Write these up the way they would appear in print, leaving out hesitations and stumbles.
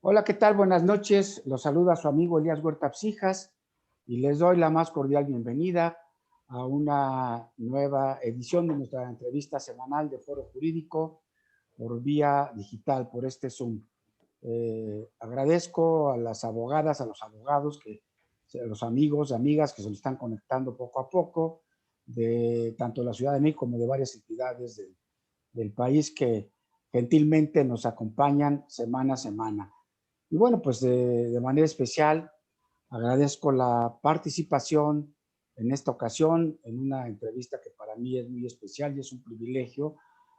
Hola, ¿qué tal? Buenas noches. Los saluda su amigo Elías Huerta Psijas y les doy la más cordial bienvenida a una nueva edición de nuestra entrevista semanal de Foro Jurídico por vía digital, por este Zoom. Agradezco a las abogadas, a los abogados, a los amigos, amigas que se nos están conectando poco a poco, de tanto la Ciudad de México como de varias entidades del país que gentilmente nos acompañan semana a semana. Y bueno, pues de manera especial agradezco la participación en esta ocasión en una entrevista que para mí es muy especial y es un privilegio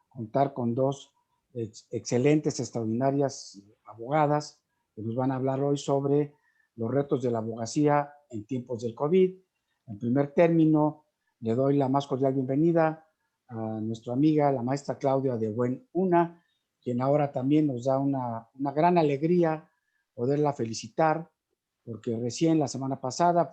contar con dos excelentes, extraordinarias abogadas que nos van a hablar hoy sobre los retos de la abogacía en tiempos del COVID. En primer término, le doy la más cordial bienvenida a nuestra amiga, la maestra Claudia de Buen Una, quien ahora también nos da una gran alegría poderla felicitar, porque recién la semana pasada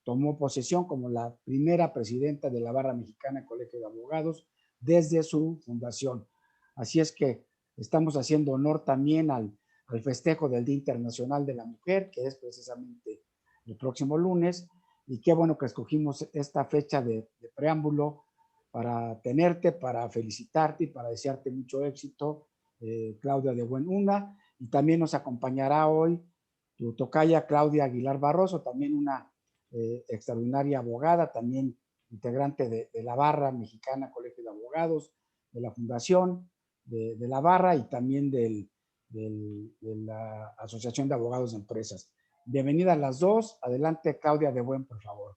tomó posesión como la primera presidenta de la Barra Mexicana del Colegio de Abogados desde su fundación. Así es que estamos haciendo honor también al festejo del Día Internacional de la Mujer, que es precisamente el próximo lunes, y qué bueno que escogimos esta fecha de preámbulo para tenerte, para felicitarte y para desearte mucho éxito, Claudia de Buenuna, y también nos acompañará hoy tu tocaya Claudia Aguilar Barroso, también una extraordinaria abogada, también integrante de la Barra Mexicana Colegio de Abogados, de la Fundación, de la Barra y también de la Asociación de Abogados de Empresas. Bienvenidas las dos. Adelante, Claudia de Buen, por favor.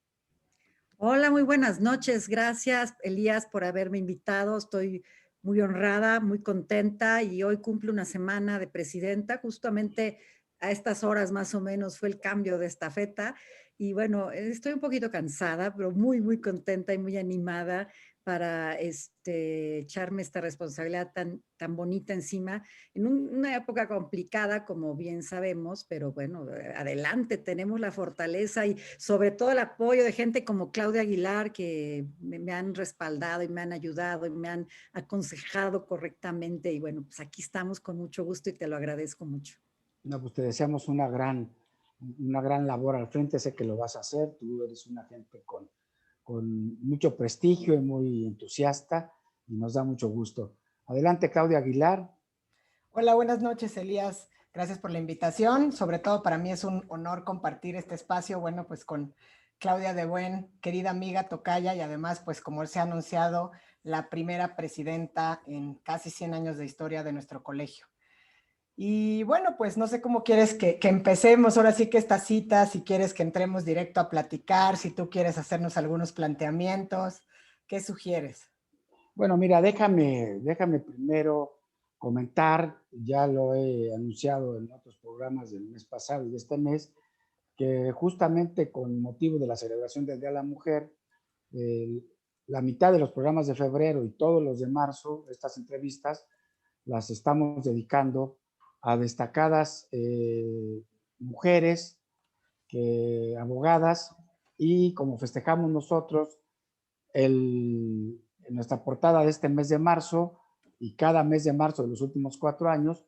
Hola, muy buenas noches. Gracias, Elías, por haberme invitado. Estoy muy honrada, muy contenta y hoy cumplo una semana de presidenta. Justamente a estas horas más o menos fue el cambio de estafeta y bueno, estoy un poquito cansada, pero muy, muy contenta y muy animada para echarme esta responsabilidad tan bonita encima en una época complicada, como bien sabemos, pero bueno, adelante, tenemos la fortaleza y sobre todo el apoyo de gente como Claudia Aguilar, que me han respaldado y me han ayudado y me han aconsejado correctamente. Y bueno, pues aquí estamos con mucho gusto y te lo agradezco mucho. No, pues te deseamos una gran labor al frente, sé que lo vas a hacer, tú eres una gente con mucho prestigio y muy entusiasta y nos da mucho gusto. Adelante, Claudia Aguilar. Hola, buenas noches, Elías. Gracias por la invitación. Sobre todo para mí es un honor compartir este espacio, bueno, pues con Claudia de Buen, querida amiga tocaya y además, pues como se ha anunciado, la primera presidenta en casi 100 años de historia de nuestro colegio. Y bueno, pues no sé cómo quieres que empecemos ahora sí que esta cita, si quieres que entremos directo a platicar, si tú quieres hacernos algunos planteamientos, ¿qué sugieres? Bueno, mira, déjame primero comentar, ya lo he anunciado en otros programas del mes pasado y de este mes, que justamente con motivo de la celebración del Día de la Mujer, el- la mitad de los programas de febrero y todos los de marzo, estas entrevistas, las estamos dedicando a destacadas mujeres, abogadas, y como festejamos nosotros en nuestra portada de este mes de marzo y cada mes de marzo de los últimos 4 años,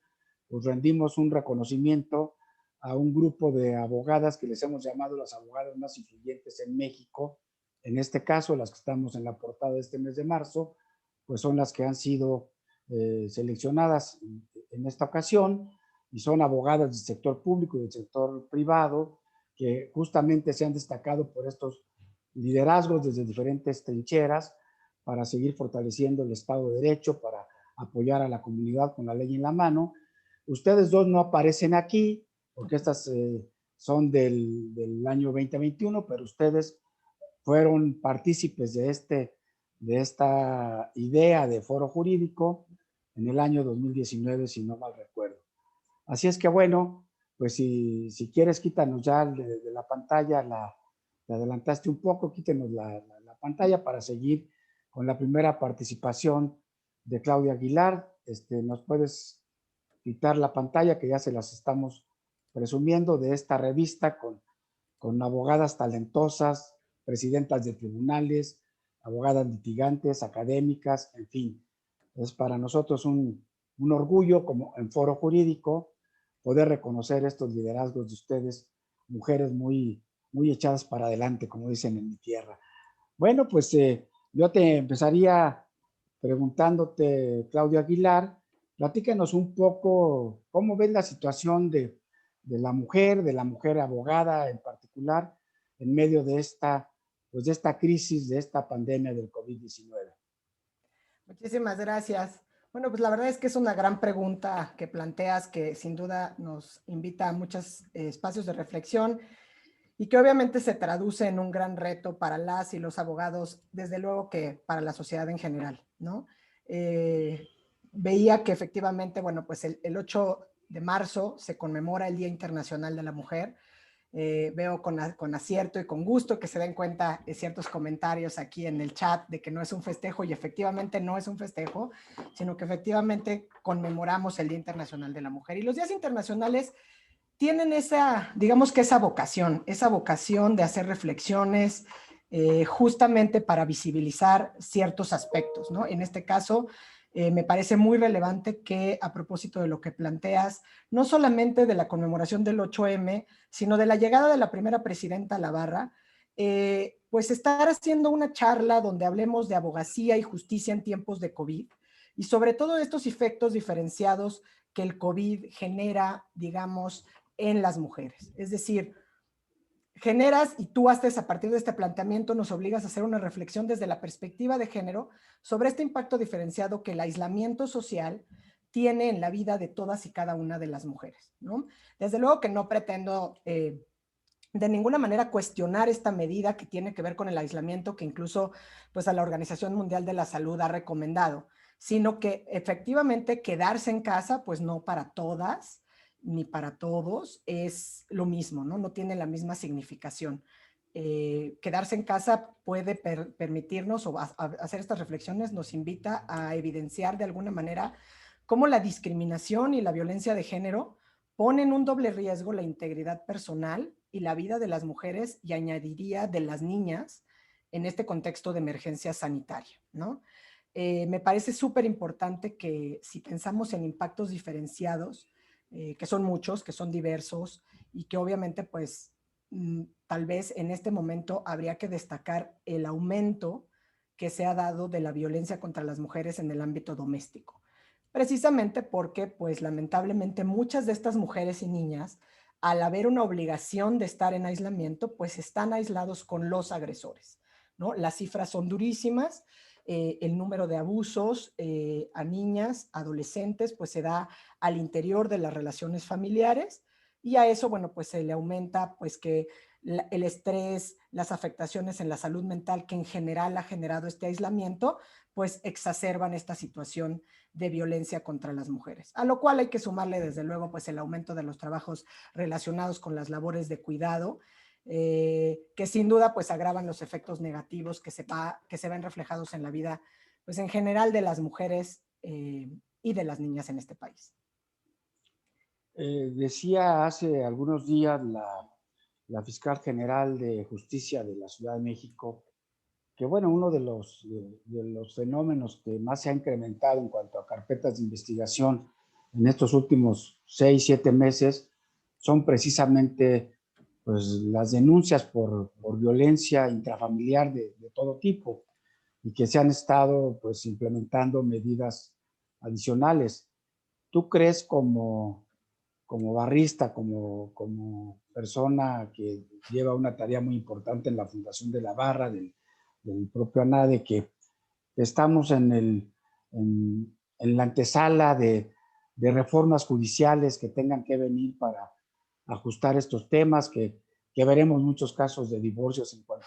pues rendimos un reconocimiento a un grupo de abogadas que les hemos llamado las abogadas más influyentes en México. En este caso, las que estamos en la portada de este mes de marzo, pues son las que han sido seleccionadas en esta ocasión y son abogadas del sector público y del sector privado que justamente se han destacado por estos liderazgos desde diferentes trincheras para seguir fortaleciendo el Estado de Derecho, para apoyar a la comunidad con la ley en la mano. Ustedes dos no aparecen aquí porque estas son del año 2021, pero ustedes fueron partícipes de esta idea de foro jurídico en el año 2019, si no mal recuerdo. Así es que bueno, pues si quieres, quítanos ya de la pantalla, te adelantaste un poco, quítenos la pantalla para seguir con la primera participación de Claudia Aguilar. Nos puedes quitar la pantalla que ya se las estamos presumiendo de esta revista con abogadas talentosas, presidentas de tribunales, abogadas litigantes, académicas, en fin. Es para nosotros un orgullo como en foro jurídico poder reconocer estos liderazgos de ustedes, mujeres muy echadas para adelante, como dicen en mi tierra. Bueno, pues yo te empezaría preguntándote, Claudia Aguilar, platícanos un poco cómo ves la situación de la mujer abogada en particular, en medio de pues de esta crisis, de esta pandemia del COVID-19. Muchísimas gracias. Bueno, pues la verdad es que es una gran pregunta que planteas, que sin duda nos invita a muchos espacios de reflexión y que obviamente se traduce en un gran reto para las y los abogados, desde luego que para la sociedad en general, ¿no? Veía que efectivamente, bueno, pues el 8 de marzo se conmemora el Día Internacional de la Mujer. Veo con acierto y con gusto que se den cuenta de ciertos comentarios aquí en el chat de que no es un festejo, y efectivamente no es un festejo, sino que efectivamente conmemoramos el Día Internacional de la Mujer. Y los días internacionales tienen esa, digamos que esa vocación de hacer reflexiones justamente para visibilizar ciertos aspectos, ¿no? En este caso, me parece muy relevante que, a propósito de lo que planteas, no solamente de la conmemoración del 8M, sino de la llegada de la primera presidenta a la barra, pues estar haciendo una charla donde hablemos de abogacía y justicia en tiempos de COVID, y sobre todo estos efectos diferenciados que el COVID genera, digamos, en las mujeres. Es decir, generas, y tú haces a partir de este planteamiento, nos obligas a hacer una reflexión desde la perspectiva de género sobre este impacto diferenciado que el aislamiento social tiene en la vida de todas y cada una de las mujeres, ¿no? Desde luego que no pretendo de ninguna manera cuestionar esta medida que tiene que ver con el aislamiento, que incluso pues a la Organización Mundial de la Salud ha recomendado, sino que efectivamente quedarse en casa, pues no para todas ni para todos es lo mismo, ¿no? No tiene la misma significación. Quedarse en casa puede permitirnos, o hacer estas reflexiones nos invita a evidenciar de alguna manera cómo la discriminación y la violencia de género ponen un doble riesgo la integridad personal y la vida de las mujeres, y añadiría de las niñas, en este contexto de emergencia sanitaria, ¿no? Me parece súper importante que, si pensamos en impactos diferenciados, que son muchos, que son diversos, y que obviamente pues tal vez en este momento habría que destacar el aumento que se ha dado de la violencia contra las mujeres en el ámbito doméstico, precisamente porque pues lamentablemente muchas de estas mujeres y niñas, al haber una obligación de estar en aislamiento, pues están aislados con los agresores, ¿no? Las cifras son durísimas. El número de abusos a niñas, adolescentes, pues se da al interior de las relaciones familiares, y a eso, bueno, pues se le aumenta pues que el estrés, las afectaciones en la salud mental que en general ha generado este aislamiento, pues exacerban esta situación de violencia contra las mujeres. A lo cual hay que sumarle, desde luego, pues el aumento de los trabajos relacionados con las labores de cuidado, que sin duda pues agravan los efectos negativos que se ven reflejados en la vida, pues en general, de las mujeres y de las niñas en este país. Decía hace algunos días la fiscal general de justicia de la Ciudad de México que, bueno, uno de los fenómenos que más se ha incrementado en cuanto a carpetas de investigación en estos últimos 6, 7 meses son precisamente pues, las denuncias por violencia intrafamiliar de todo tipo, y que se han estado pues, implementando medidas adicionales. ¿Tú crees como barrista, como persona que lleva una tarea muy importante en la fundación de la barra, del propio ANADE, que estamos en la antesala de reformas judiciales que tengan que venir para ajustar estos temas, que veremos muchos casos de divorcios en cuanto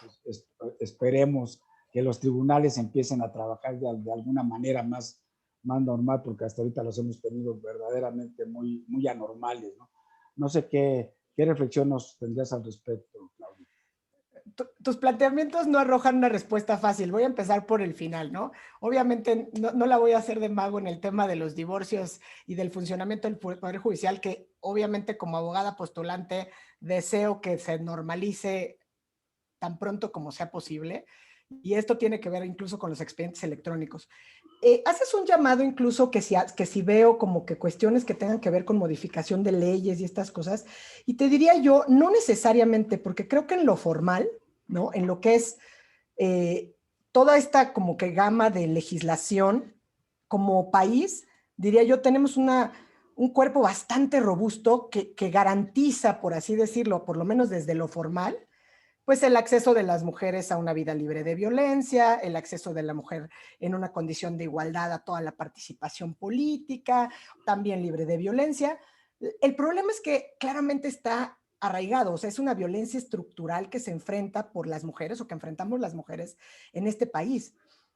esperemos que los tribunales empiecen a trabajar de alguna manera más normal, porque hasta ahorita los hemos tenido verdaderamente muy anormales, ¿no? No sé qué reflexión nos tendrías al respecto, Claudia. Tus planteamientos no arrojan una respuesta fácil. Voy a empezar por el final, ¿no? Obviamente no la voy a hacer de mago en el tema de los divorcios y del funcionamiento del Poder Judicial, que obviamente como abogada postulante deseo que se normalice tan pronto como sea posible. Y esto tiene que ver incluso con los expedientes electrónicos. Haces un llamado incluso que si veo como que cuestiones que tengan que ver con modificación de leyes y estas cosas, y te diría yo, no necesariamente, porque creo que en lo formal, ¿no? En lo que es toda esta como que gama de legislación como país, diría yo, tenemos un cuerpo bastante robusto que garantiza, por así decirlo, por lo menos desde lo formal, pues el acceso de las mujeres a una vida libre de violencia, el acceso de la mujer en una condición de igualdad a toda la participación política, también libre de violencia. El problema es que claramente está arraigado, o sea, es una violencia estructural que se enfrenta por las mujeres o que enfrentamos las mujeres en este país.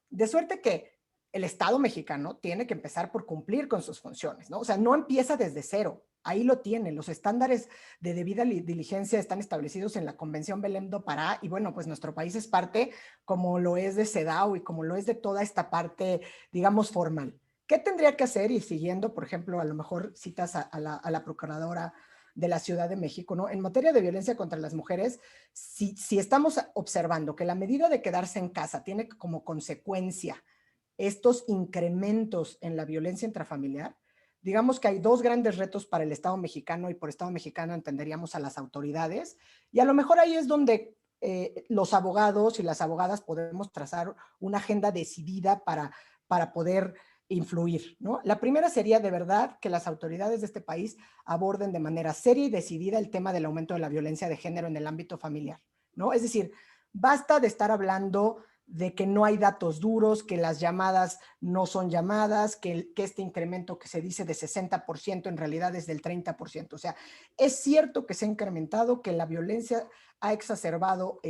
De suerte que el Estado mexicano tiene que empezar por cumplir con sus funciones, ¿no? O sea, no empieza desde cero, ahí lo tiene, los estándares de debida diligencia están establecidos en la Convención Belém do Pará y bueno, pues nuestro país es parte, como lo es de CEDAW y como lo es de toda esta parte, digamos, formal. ¿Qué tendría que hacer? Y siguiendo, por ejemplo, a lo mejor citas a la Procuradora de la Ciudad de México, ¿no? En materia de violencia contra las mujeres, si estamos observando que la medida de quedarse en casa tiene como consecuencia estos incrementos en la violencia intrafamiliar, digamos que hay dos grandes retos para el Estado mexicano, y por Estado mexicano entenderíamos a las autoridades, y a lo mejor ahí es donde los abogados y las abogadas podemos trazar una agenda decidida para poder influir, ¿no? La primera sería de verdad que las autoridades de este país aborden de manera seria y decidida el tema del aumento de la violencia de género en el ámbito familiar, ¿no? Es decir, basta de estar hablando de que no hay datos duros, que las llamadas no son llamadas, que este incremento que se dice de 60% en realidad es del 30%. O sea, es cierto que se ha incrementado, que la violencia ha exacerbado,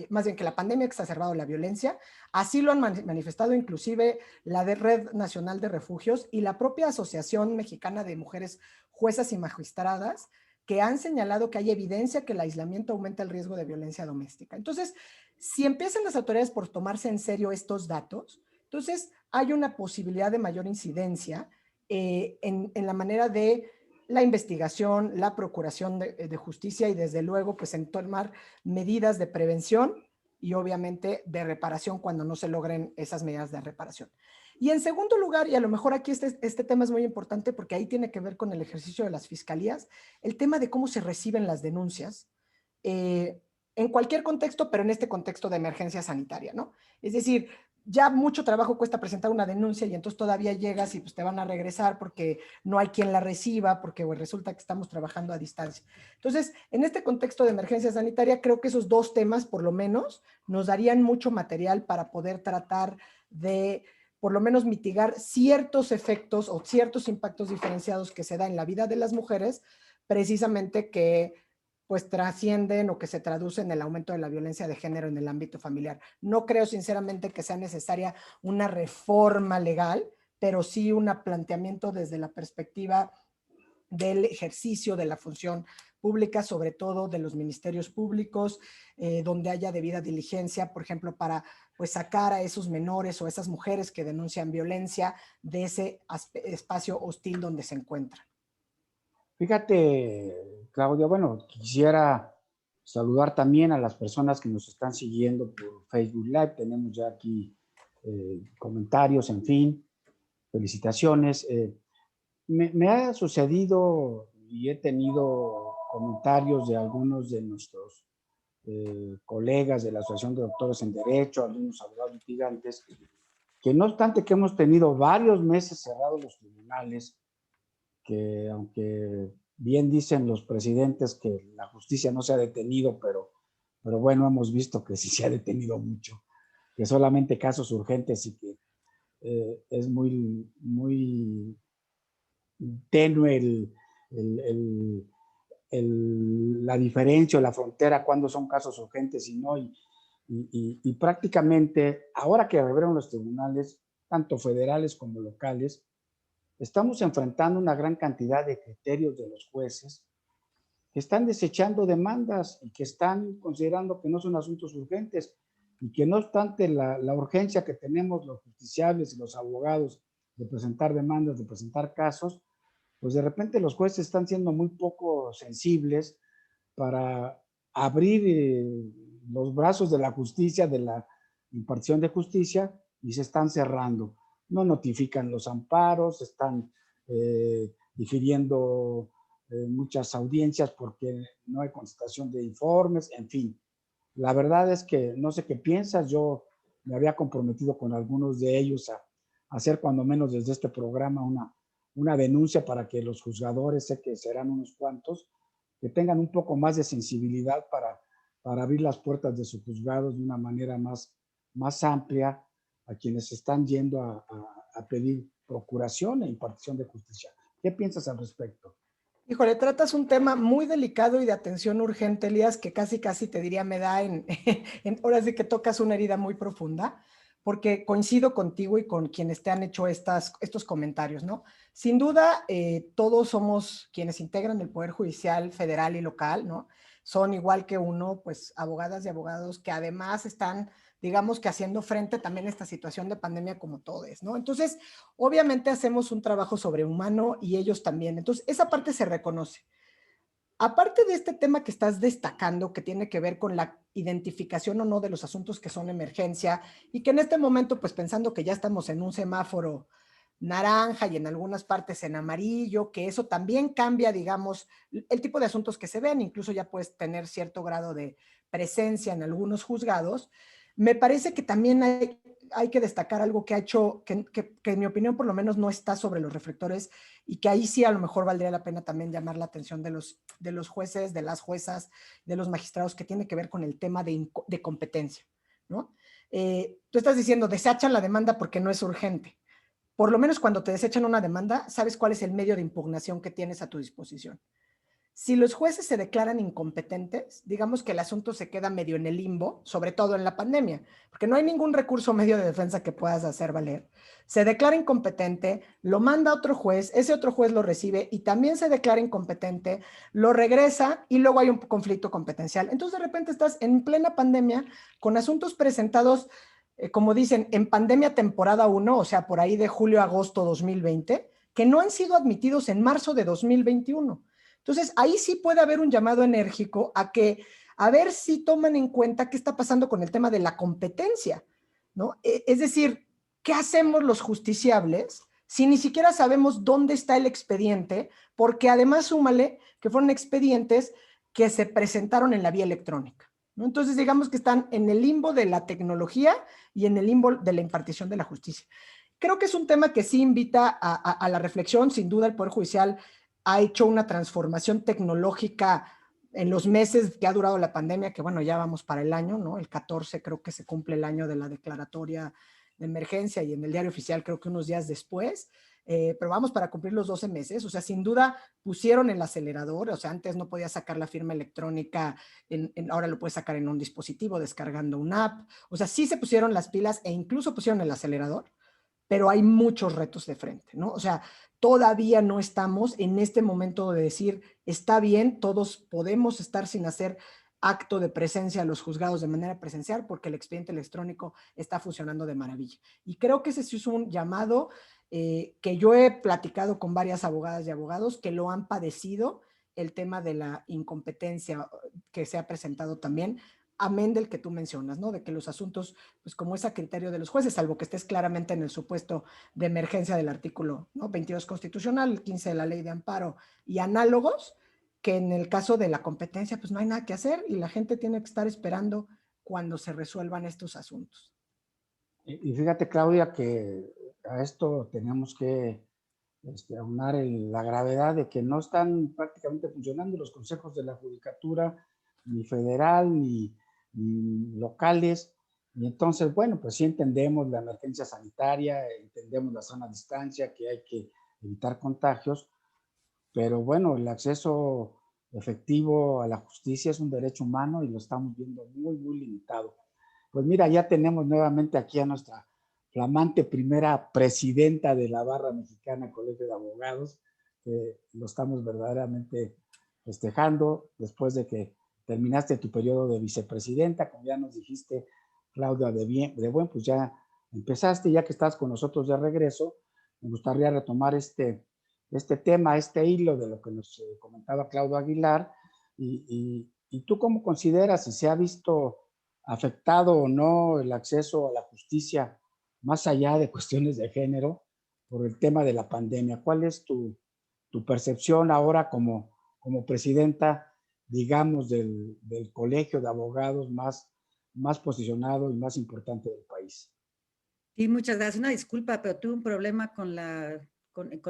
más bien que la pandemia ha exacerbado la violencia. Así lo han manifestado inclusive la Red Nacional de Refugios y la propia Asociación Mexicana de Mujeres Juezas y Magistradas, que han señalado que hay evidencia que el aislamiento aumenta el riesgo de violencia doméstica. Entonces, si empiezan las autoridades por tomarse en serio estos datos, entonces hay una posibilidad de mayor incidencia en la manera de la investigación, la procuración de justicia y desde luego pues en tomar medidas de prevención y obviamente de reparación cuando no se logren esas medidas de reparación. Y en segundo lugar, y a lo mejor aquí este tema es muy importante porque ahí tiene que ver con el ejercicio de las fiscalías, el tema de cómo se reciben las denuncias. En cualquier contexto, pero en este contexto de emergencia sanitaria, ¿no? Es decir, ya mucho trabajo cuesta presentar una denuncia y entonces todavía llegas y pues te van a regresar porque no hay quien la reciba, porque pues, resulta que estamos trabajando a distancia. Entonces, en este contexto de emergencia sanitaria, creo que esos dos temas, por lo menos, nos darían mucho material para poder tratar de, por lo menos, mitigar ciertos efectos o ciertos impactos diferenciados que se da en la vida de las mujeres, precisamente que pues trascienden o que se traducen en el aumento de la violencia de género en el ámbito familiar. No creo sinceramente que sea necesaria una reforma legal, pero sí un planteamiento desde la perspectiva del ejercicio de la función pública, sobre todo de los ministerios públicos, donde haya debida diligencia, por ejemplo, para pues sacar a esos menores o a esas mujeres que denuncian violencia de ese espacio hostil donde se encuentran. Fíjate, Claudia, bueno, quisiera saludar también a las personas que nos están siguiendo por Facebook Live. Tenemos ya aquí comentarios, en fin, felicitaciones. Me ha sucedido y he tenido comentarios de algunos de nuestros colegas de la Asociación de Doctores en Derecho, algunos abogados litigantes, que no obstante que hemos tenido varios meses cerrados los tribunales, que aunque bien dicen los presidentes que la justicia no se ha detenido, pero bueno, hemos visto que sí se ha detenido mucho, que solamente casos urgentes y que es muy tenue la diferencia o la frontera cuando son casos urgentes y no, y prácticamente ahora que reabrieron los tribunales, tanto federales como locales, estamos enfrentando una gran cantidad de criterios de los jueces que están desechando demandas y que están considerando que no son asuntos urgentes y que no obstante la urgencia que tenemos los justiciables y los abogados de presentar demandas, de presentar casos, pues de repente los jueces están siendo muy poco sensibles para abrir los brazos de la justicia, impartición de justicia y se están cerrando. No notifican los amparos, están difiriendo muchas audiencias porque no hay constatación de informes, en fin. La verdad es que no sé qué piensas, yo me había comprometido con algunos de ellos a hacer cuando menos desde este programa una denuncia para que los juzgadores, sé que serán unos cuantos, que tengan un poco más de sensibilidad para abrir las puertas de sus juzgados de una manera más amplia a quienes están yendo a pedir procuración e impartición de justicia. ¿Qué piensas al respecto? Híjole, tratas un tema muy delicado y de atención urgente, Elías, que casi te diría me da en horas de que tocas una herida muy profunda, porque coincido contigo y con quienes te han hecho estos comentarios, ¿no? Sin duda, todos somos quienes integran el Poder Judicial federal y local, ¿no? Son igual que uno, pues abogadas y abogados que además están, digamos que haciendo frente también a esta situación de pandemia como todos, ¿no? Entonces, obviamente hacemos un trabajo sobrehumano y ellos también. Entonces, esa parte se reconoce. Aparte de este tema que estás destacando, que tiene que ver con la identificación o no de los asuntos que son emergencia y que en este momento, pues pensando que ya estamos en un semáforo naranja y en algunas partes en amarillo, que eso también cambia, digamos, el tipo de asuntos que se ven, incluso ya puedes tener cierto grado de presencia en algunos juzgados. Me parece que también hay que destacar algo que ha hecho, que en mi opinión por lo menos no está sobre los reflectores y que ahí sí a lo mejor valdría la pena también llamar la atención de los jueces, de las juezas, de los magistrados, que tiene que ver con el tema de competencia, ¿no? Tú estás diciendo, desechan la demanda porque no es urgente. Por lo menos cuando te desechan una demanda, sabes cuál es el medio de impugnación que tienes a tu disposición. Si los jueces se declaran incompetentes, digamos que el asunto se queda medio en el limbo, sobre todo en la pandemia, porque no hay ningún recurso medio de defensa que puedas hacer valer. Se declara incompetente, lo manda a otro juez, ese otro juez lo recibe y también se declara incompetente, lo regresa y luego hay un conflicto competencial. Entonces de repente estás en plena pandemia con asuntos presentados, como dicen, en pandemia temporada 1, o sea, por ahí de julio a agosto 2020, que no han sido admitidos en marzo de 2021. Entonces, ahí sí puede haber un llamado enérgico a ver si toman en cuenta qué está pasando con el tema de la competencia, ¿no? Es decir, ¿qué hacemos los justiciables si ni siquiera sabemos dónde está el expediente? Porque además, súmale que fueron expedientes que se presentaron en la vía electrónica, ¿no? Entonces, digamos que están en el limbo de la tecnología y en el limbo de la impartición de la justicia. Creo que es un tema que sí invita a la reflexión. Sin duda, el Poder Judicial ha hecho una transformación tecnológica en los meses que ha durado la pandemia, que bueno, ya vamos para el año, ¿no? El 14 creo que se cumple el año de la declaratoria de emergencia y en el Diario Oficial creo que unos días después, pero vamos para cumplir los 12 meses. O sea, sin duda pusieron el acelerador. O sea, antes no podías sacar la firma electrónica, ahora lo puedes sacar en un dispositivo descargando una app. O sea, sí se pusieron las pilas e incluso pusieron el acelerador, pero hay muchos retos de frente, ¿no? O sea, todavía no estamos en este momento de decir, está bien, todos podemos estar sin hacer acto de presencia a los juzgados de manera presencial porque el expediente electrónico está funcionando de maravilla. Y creo que ese sí es un llamado que yo he platicado con varias abogadas y abogados que lo han padecido, el tema de la incompetencia que se ha presentado también, amén del que tú mencionas, ¿no? De que los asuntos, pues como es a criterio de los jueces, salvo que estés claramente en el supuesto de emergencia del artículo, ¿no? 22 constitucional, el 15 de la ley de amparo y análogos, que en el caso de la competencia, pues no hay nada que hacer y la gente tiene que estar esperando cuando se resuelvan estos asuntos. Y fíjate, Claudia, que a esto tenemos que aunar la gravedad de que no están prácticamente funcionando los consejos de la judicatura, ni federal, ni locales. Y entonces, bueno, pues sí entendemos la emergencia sanitaria, entendemos la sana distancia, que hay que evitar contagios, pero bueno, el acceso efectivo a la justicia es un derecho humano y lo estamos viendo muy limitado. Pues mira, ya tenemos nuevamente aquí a nuestra flamante primera presidenta de la Barra Mexicana Colegio de Abogados, que lo estamos verdaderamente festejando después de que terminaste tu periodo de vicepresidenta, como ya nos dijiste, Claudia de Buen, pues ya empezaste, ya que estás con nosotros de regreso, me gustaría retomar este tema, este hilo de lo que nos comentaba Claudio Aguilar, y tú cómo consideras si se ha visto afectado o no el acceso a la justicia, más allá de cuestiones de género, por el tema de la pandemia. ¿Cuál es tu percepción ahora como presidenta, digamos, del colegio de abogados más posicionado y más importante del país? Sí, muchas gracias. Una disculpa, pero tuve un problema con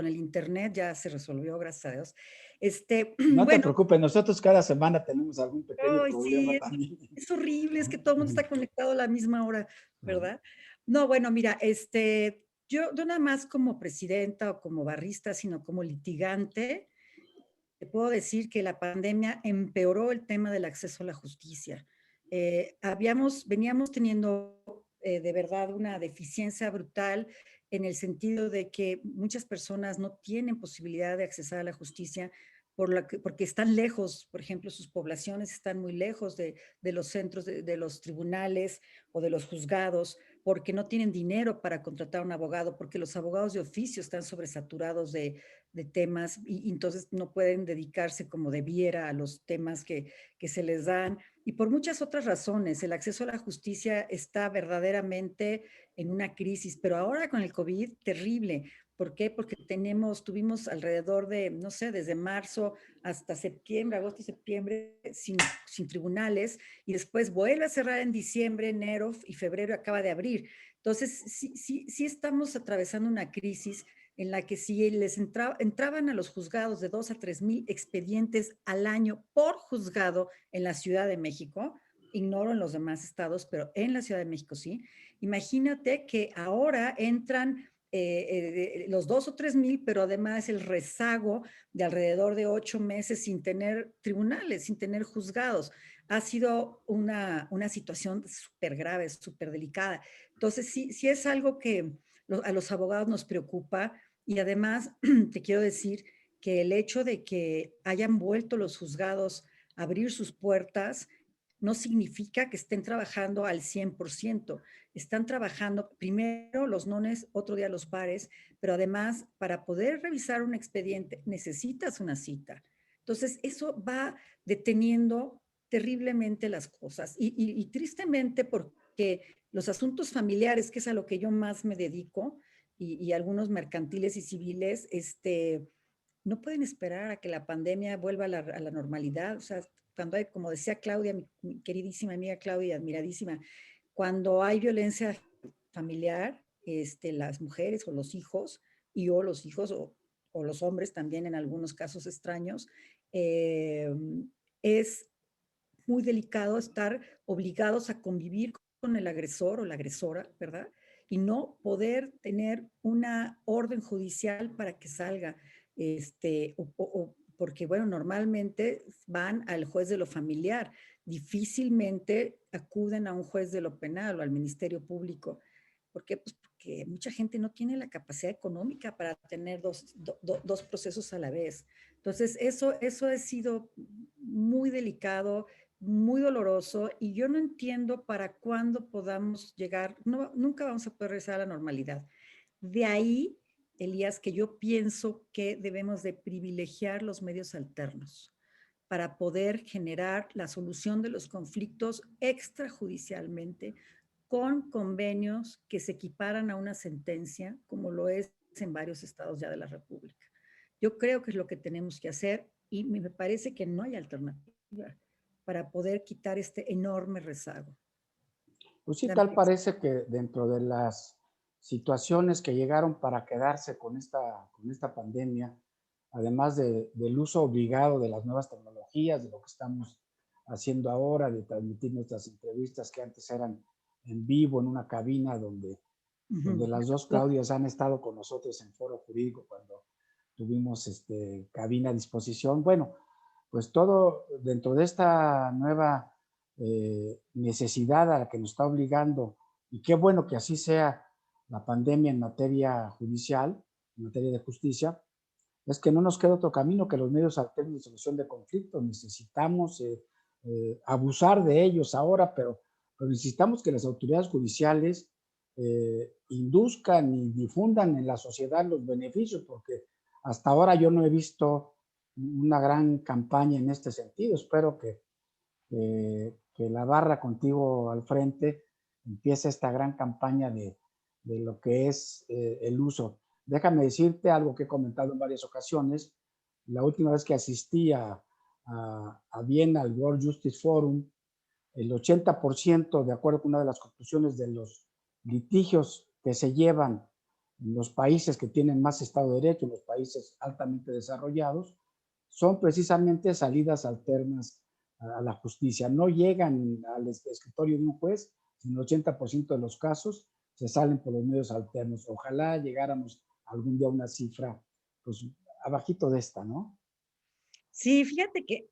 el internet, ya se resolvió, gracias a Dios. No te Bueno, preocupes, nosotros cada semana tenemos algún pequeño ay, sí, problema también. es horrible, es que todo el mundo está conectado a la misma hora, Ajá. ¿verdad? No, bueno, mira, yo no nada más como presidenta o como barrista, sino como litigante, te puedo decir que la pandemia empeoró el tema del acceso a la justicia. Veníamos teniendo de verdad una deficiencia brutal en el sentido de que muchas personas no tienen posibilidad de acceder a la justicia porque están lejos, por ejemplo, sus poblaciones están muy lejos de los centros de los tribunales o de los juzgados, porque no tienen dinero para contratar a un abogado, porque los abogados de oficio están sobresaturados de temas y entonces no pueden dedicarse como debiera a los temas que se les dan. Y por muchas otras razones, el acceso a la justicia está verdaderamente en una crisis, pero ahora con el COVID, terrible. ¿Por qué? Porque tuvimos alrededor de, no sé, desde marzo hasta septiembre, agosto y septiembre, sin tribunales, y después vuelve a cerrar en diciembre, enero y febrero acaba de abrir. Entonces, sí estamos atravesando una crisis en la que si entraban a los juzgados de 2 a 3 mil expedientes al año por juzgado en la Ciudad de México, ignoro en los demás estados, pero en la Ciudad de México sí, imagínate que ahora entran los 2 o 3 mil, pero además el rezago de alrededor de 8 meses sin tener tribunales, sin tener juzgados. Ha sido una situación súper grave, súper delicada. Entonces, sí es algo que a los abogados nos preocupa y además te quiero decir que el hecho de que hayan vuelto los juzgados a abrir sus puertas no significa que estén trabajando al 100%. Están trabajando primero los nones, otro día los pares, pero además para poder revisar un expediente necesitas una cita. Entonces, eso va deteniendo terriblemente las cosas y tristemente porque los asuntos familiares, que es a lo que yo más me dedico, y algunos mercantiles y civiles, no pueden esperar a que la pandemia vuelva a la normalidad. O sea, cuando hay, como decía Claudia, mi queridísima amiga Claudia, admiradísima, cuando hay violencia familiar, las mujeres o los hijos, o los hijos o los hombres también en algunos casos extraños, es muy delicado estar obligados a convivir con el agresor o la agresora, ¿verdad? Y no poder tener una orden judicial para que salga, porque, bueno, normalmente van al juez de lo familiar, difícilmente acuden a un juez de lo penal o al Ministerio Público. ¿Por qué? Pues porque mucha gente no tiene la capacidad económica para tener dos procesos a la vez. Entonces, eso ha sido muy delicado, muy doloroso y yo no entiendo para cuándo podamos llegar, no, nunca vamos a poder regresar a la normalidad. De ahí, Elías, que yo pienso que debemos de privilegiar los medios alternos para poder generar la solución de los conflictos extrajudicialmente con convenios que se equiparan a una sentencia, como lo es en varios estados ya de la República. Yo creo que es lo que tenemos que hacer y me parece que no hay alternativa para poder quitar este enorme rezago. Pues sí, tal parece que dentro de las situaciones que llegaron para quedarse con esta pandemia, además del uso obligado de las nuevas tecnologías, de lo que estamos haciendo ahora, de transmitir nuestras entrevistas que antes eran en vivo en una cabina donde las dos Claudias han estado con nosotros en Foro Jurídico cuando tuvimos cabina a disposición. Bueno, pues todo dentro de esta nueva necesidad a la que nos está obligando, y qué bueno que así sea la pandemia en materia judicial, en materia de justicia, es que no nos queda otro camino que los medios alternos de solución de conflictos. Necesitamos abusar de ellos ahora, pero necesitamos que las autoridades judiciales induzcan y difundan en la sociedad los beneficios, porque hasta ahora yo no he visto una gran campaña en este sentido. Espero que que la barra contigo al frente empieza esta gran campaña de lo que es el uso. Déjame decirte algo que he comentado en varias ocasiones. La última vez que asistí a Viena, al World Justice Forum, el 80%, de acuerdo con una de las conclusiones de los litigios que se llevan en los países que tienen más Estado de Derecho, en los países altamente desarrollados, son precisamente salidas alternas a la justicia. No llegan al escritorio de un juez, sino el 80% de los casos se salen por los medios alternos. Ojalá llegáramos algún día a una cifra, pues, abajito de esta, ¿no? Sí, fíjate que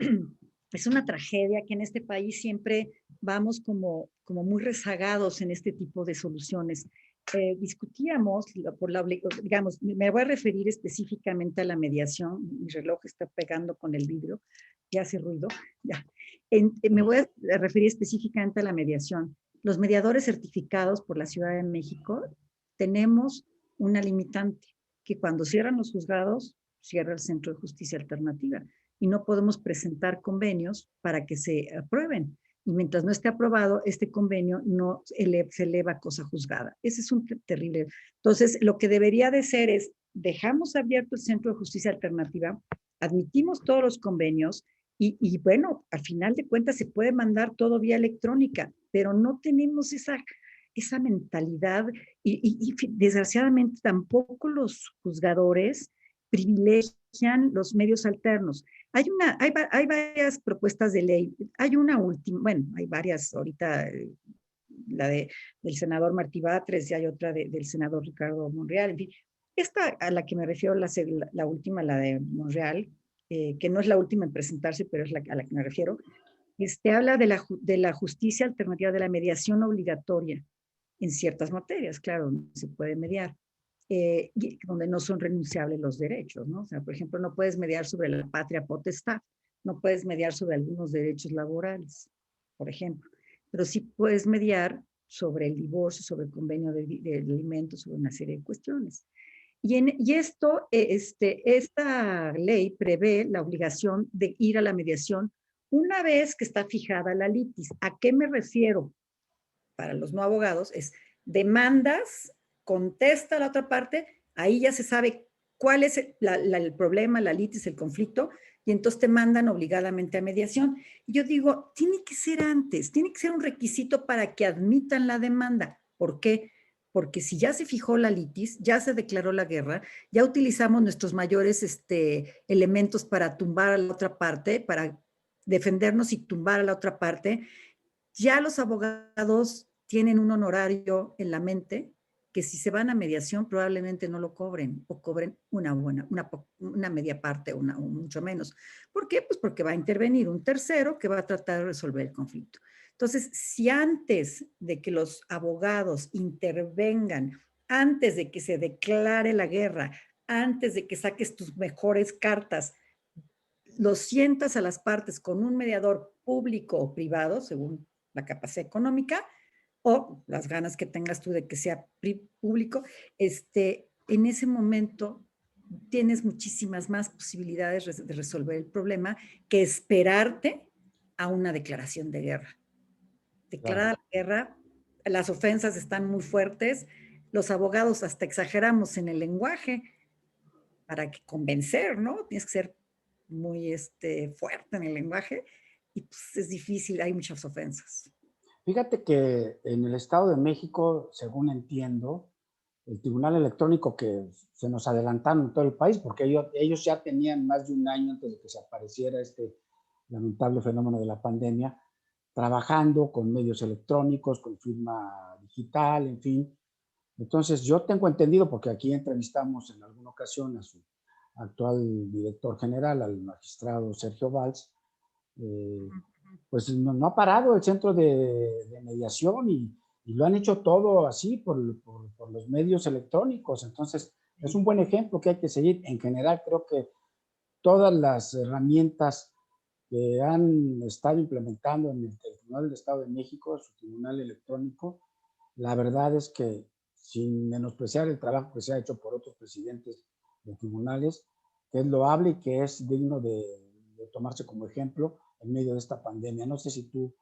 es una tragedia que en este país siempre vamos como muy rezagados en este tipo de soluciones. Discutíamos digamos, me voy a referir específicamente a la mediación. Mi reloj está pegando con el vidrio, ya hace ruido. Ya. Me voy a referir específicamente a la mediación. Los mediadores certificados por la Ciudad de México tenemos una limitante, que cuando cierran los juzgados, cierra el Centro de Justicia Alternativa y no podemos presentar convenios para que se aprueben. Y mientras no esté aprobado, este convenio no se eleva a cosa juzgada. Ese es un terrible. Entonces, lo que debería de ser es, dejamos abierto el Centro de Justicia Alternativa, admitimos todos los convenios y bueno, al final de cuentas se puede mandar todo vía electrónica, pero no tenemos esa mentalidad y desgraciadamente tampoco los juzgadores privilegian los medios alternos. Hay varias propuestas de ley. Hay una última, bueno, hay varias ahorita, del senador Martí Batres y hay otra del senador Ricardo Monreal. En fin, esta a la que me refiero, la última, la de Monreal, que no es la última en presentarse, pero es a la que me refiero, habla de la justicia alternativa, de la mediación obligatoria en ciertas materias, claro, donde se puede mediar, donde no son renunciables los derechos, ¿no? O sea, por ejemplo, no puedes mediar sobre la patria potestad, no puedes mediar sobre algunos derechos laborales, por ejemplo, pero sí puedes mediar sobre el divorcio, sobre el convenio de alimentos, sobre una serie de cuestiones. Y esta ley prevé la obligación de ir a la mediación una vez que está fijada la litis. ¿A qué me refiero? Para los no abogados es demandas, contesta a la otra parte, ahí ya se sabe cuál es el problema, la litis, el conflicto, y entonces te mandan obligadamente a mediación. Y yo digo, tiene que ser antes, tiene que ser un requisito para que admitan la demanda. ¿Por qué? Porque si ya se fijó la litis, ya se declaró la guerra, ya utilizamos nuestros mayores elementos para tumbar a la otra parte, para defendernos y tumbar a la otra parte, ya los abogados tienen un honorario en la mente que si se van a mediación probablemente no lo cobren o cobren una media parte o mucho menos. ¿Por qué? Pues porque va a intervenir un tercero que va a tratar de resolver el conflicto. Entonces, si antes de que los abogados intervengan, antes de que se declare la guerra, antes de que saques tus mejores cartas, lo sientas a las partes con un mediador público o privado, según la capacidad económica, o las ganas que tengas tú de que sea público, en ese momento tienes muchísimas más posibilidades de resolver el problema que esperarte a una declaración de guerra. Declarada la guerra, las ofensas están muy fuertes, los abogados hasta exageramos en el lenguaje para convencer, ¿no? Tienes que ser muy fuerte en el lenguaje y pues es difícil, hay muchas ofensas. Fíjate que en el Estado de México, según entiendo, el Tribunal Electrónico, que se nos adelantaron en todo el país, porque ellos ya tenían más de un año antes de que se apareciera este lamentable fenómeno de la pandemia, trabajando con medios electrónicos, con firma digital, en fin. Entonces, yo tengo entendido, porque aquí entrevistamos en alguna ocasión a su actual director general, al magistrado Sergio Valls, pues no ha parado el centro de mediación y lo han hecho todo así por los medios electrónicos. Entonces, es un buen ejemplo que hay que seguir. En general, creo que todas las herramientas que han estado implementando en el Tribunal del Estado de México, su tribunal electrónico, la verdad es que, sin menospreciar el trabajo que se ha hecho por otros presidentes de tribunales, que es loable y que es digno de tomarse como ejemplo en medio de esta pandemia. No sé si tú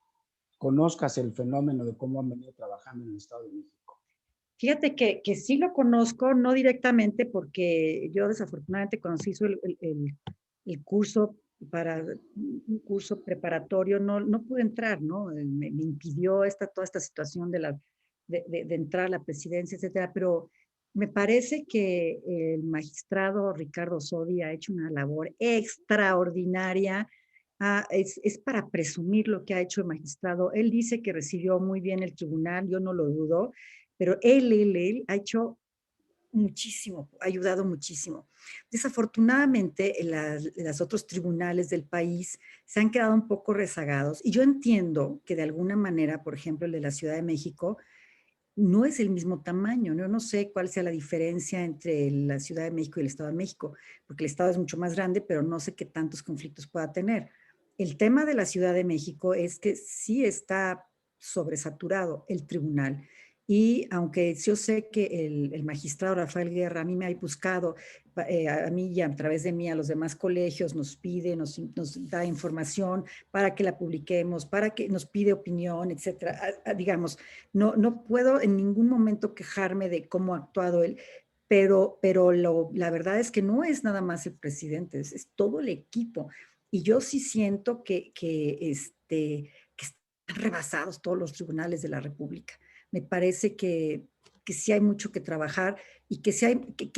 conozcas el fenómeno de cómo han venido trabajando en el Estado de México. Fíjate que sí lo conozco, no directamente, porque yo desafortunadamente conocí el curso para un curso preparatorio, no pude entrar, ¿no? Me impidió toda esta situación de entrar a la presidencia, etcétera, pero me parece que el magistrado Ricardo Sodi ha hecho una labor extraordinaria. Es para presumir lo que ha hecho el magistrado. Él dice que recibió muy bien el tribunal, yo no lo dudo, pero él ha hecho muchísimo, ha ayudado muchísimo. Desafortunadamente, los otros tribunales del país se han quedado un poco rezagados y yo entiendo que de alguna manera, por ejemplo, el de la Ciudad de México, no es el mismo tamaño, ¿no? No sé cuál sea la diferencia entre la Ciudad de México y el Estado de México, porque el Estado es mucho más grande, pero no sé qué tantos conflictos pueda tener. El tema de la Ciudad de México es que sí está sobresaturado el tribunal. Y aunque yo sé que el magistrado Rafael Guerra a mí me ha buscado, a mí y a través de mí a los demás colegios, nos pide, nos da información para que la publiquemos, para que nos pide opinión, etcétera. Digamos, no puedo en ningún momento quejarme de cómo ha actuado él, pero la verdad es que no es nada más el presidente, es todo el equipo. Y yo sí siento que están rebasados todos los tribunales de la República. Me parece que sí hay mucho que trabajar y que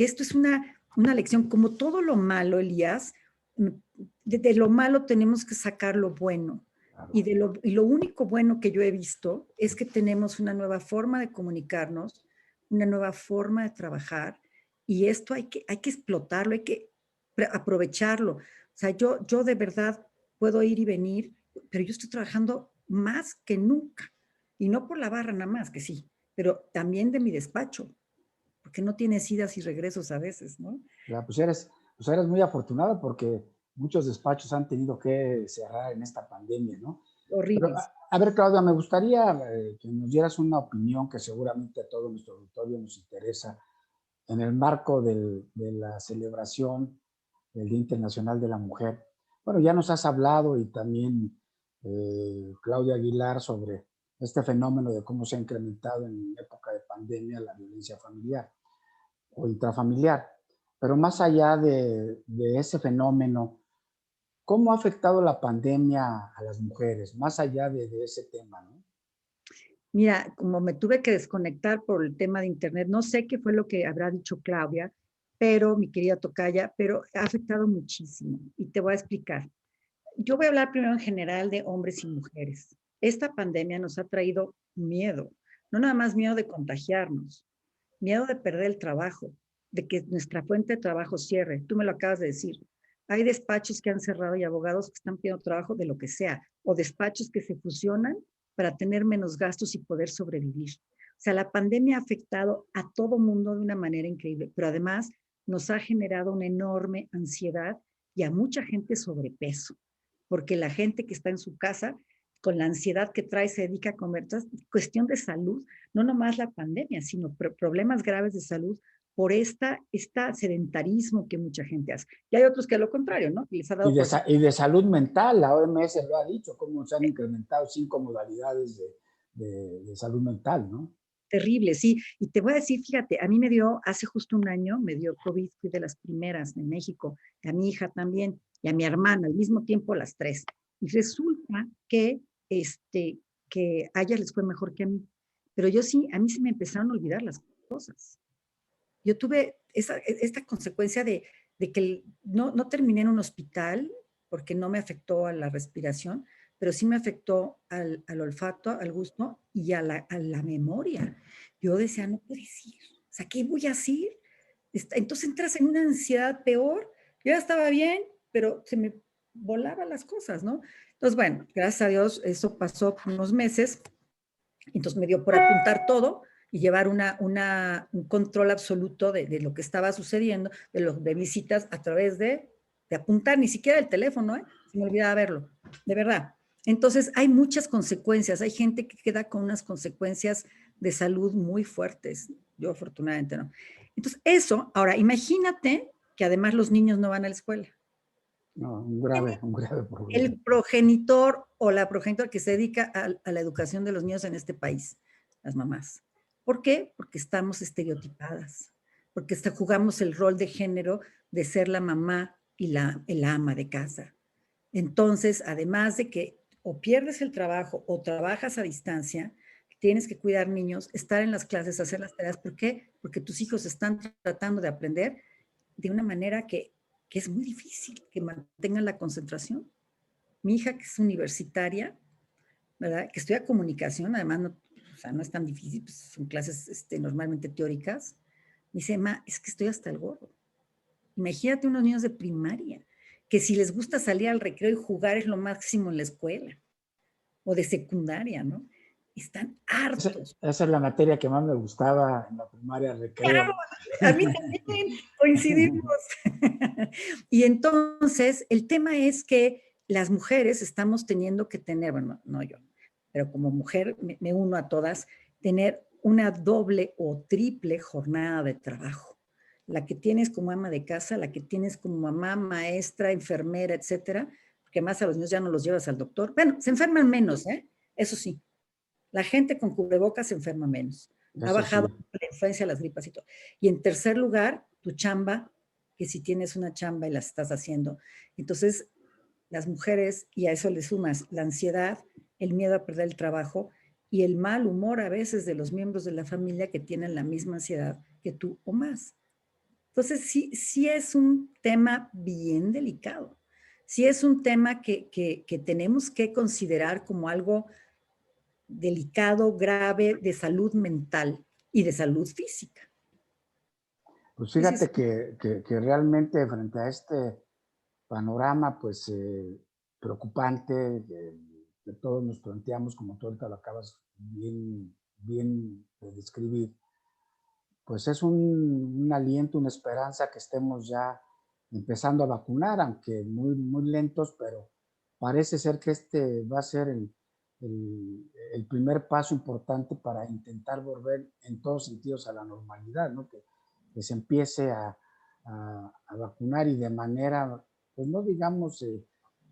esto es una lección, como todo lo malo, Elías, de lo malo tenemos que sacar lo bueno. Y lo único bueno que yo he visto es que tenemos una nueva forma de comunicarnos, una nueva forma de trabajar, y esto hay que explotarlo, hay que aprovecharlo. O sea, yo de verdad puedo ir y venir, pero yo estoy trabajando más que nunca. Y no por la barra nada más, que sí, pero también de mi despacho, porque no tienes idas y regresos a veces, ¿no? Ya, pues eres muy afortunado porque muchos despachos han tenido que cerrar en esta pandemia, ¿no? Pero, Horribles. a ver, Claudia, me gustaría que nos dieras una opinión que seguramente a todo nuestro auditorio nos interesa en el marco de la celebración del Día Internacional de la Mujer. Bueno, ya nos has hablado y también Claudia Aguilar sobre este fenómeno de cómo se ha incrementado en época de pandemia la violencia familiar o intrafamiliar. Pero más allá de ese fenómeno, ¿cómo ha afectado la pandemia a las mujeres? Más allá de ese tema, ¿no? Mira, como me tuve que desconectar por el tema de internet, no sé qué fue lo que habrá dicho Claudia, pero mi querida Tocaya, pero ha afectado muchísimo y te voy a explicar. Yo voy a hablar primero en general de hombres y mujeres. Esta pandemia nos ha traído miedo, no nada más miedo de contagiarnos, miedo de perder el trabajo, de que nuestra fuente de trabajo cierre. Tú me lo acabas de decir. Hay despachos que han cerrado y abogados que están pidiendo trabajo de lo que sea, o despachos que se fusionan para tener menos gastos y poder sobrevivir. O sea, la pandemia ha afectado a todo mundo de una manera increíble, pero además nos ha generado una enorme ansiedad y a mucha gente sobrepeso, porque la gente que está en su casa con la ansiedad que trae se dedica a comer. Entonces, cuestión de salud, no nomás la pandemia, sino problemas graves de salud por esta sedentarismo que mucha gente hace. Y hay otros que lo contrario, ¿no? Les ha dado por... Y de salud mental, la OMS lo ha dicho, cómo se han incrementado 5 modalidades de salud mental, ¿no? Terrible, sí. Y te voy a decir, fíjate, a mí me dio, hace justo un año, me dio COVID, fui de las primeras en México, a mi hija también, y a mi hermana, al mismo tiempo las tres. Y resulta que a ellas les fue mejor que a mí. Pero yo sí, a mí se me empezaron a olvidar las cosas. Yo tuve esta consecuencia de que no terminé en un hospital porque no me afectó a la respiración, pero sí me afectó al olfato, al gusto y a la memoria. Yo decía, no puede ser, o sea, ¿qué voy a hacer? Entonces entras en una ansiedad peor. Yo ya estaba bien, pero se me volaban las cosas, ¿no? Entonces, bueno, gracias a Dios, eso pasó por unos meses. Entonces me dio por apuntar todo y llevar un control absoluto de lo que estaba sucediendo, de visitas a través de apuntar, ni siquiera el teléfono, ¿eh? Se me olvidaba verlo, de verdad. Entonces hay muchas consecuencias, hay gente que queda con unas consecuencias de salud muy fuertes, yo afortunadamente no. Entonces eso, ahora imagínate que además los niños no van a la escuela. No, un grave problema. El progenitor o la progenitora que se dedica a la educación de los niños en este país, las mamás. ¿Por qué? Porque estamos estereotipadas, porque jugamos el rol de género de ser la mamá y el ama de casa. Entonces, además de que o pierdes el trabajo o trabajas a distancia, tienes que cuidar niños, estar en las clases, hacer las tareas. ¿Por qué? Porque tus hijos están tratando de aprender de una manera que es muy difícil, que mantengan la concentración. Mi hija, que es universitaria, ¿verdad? Que estudia comunicación, además no, o sea, no es tan difícil, pues son clases normalmente teóricas. Me dice, ma, es que estoy hasta el gorro. Imagínate unos niños de primaria, que si les gusta salir al recreo y jugar es lo máximo en la escuela, o de secundaria, ¿no? Están hartos. Esa es la materia que más me gustaba en la primaria, Claro, recreo. a mí también coincidimos. Y entonces, el tema es que las mujeres estamos teniendo que tener, bueno, no yo, pero como mujer me uno a todas, tener una doble o triple jornada de trabajo. La que tienes como ama de casa, la que tienes como mamá, maestra, enfermera, etcétera, porque más a los niños ya no los llevas al doctor. Bueno, se enferman menos, ¿eh? Eso sí, la gente con cubrebocas se enferma menos. Ha Eso bajado sí. la influencia de las gripas y todo. Y en tercer lugar, tu chamba, que si tienes una chamba y la estás haciendo. Entonces, las mujeres, y a eso le sumas la ansiedad, el miedo a perder el trabajo y el mal humor a veces de los miembros de la familia que tienen la misma ansiedad que tú o más. Entonces, sí es un tema bien delicado. Sí es un tema que tenemos que considerar como algo delicado, grave de salud mental y de salud física. Pues Sí, sí, fíjate sí. que realmente frente a este panorama, pues preocupante, que todos nos planteamos, como tú ahorita lo acabas bien de describir, pues es un aliento, una esperanza que estemos ya empezando a vacunar, aunque muy lentos, pero parece ser que este va a ser el primer paso importante para intentar volver en todos sentidos a la normalidad, ¿no? Que se empiece a vacunar y de manera, pues no digamos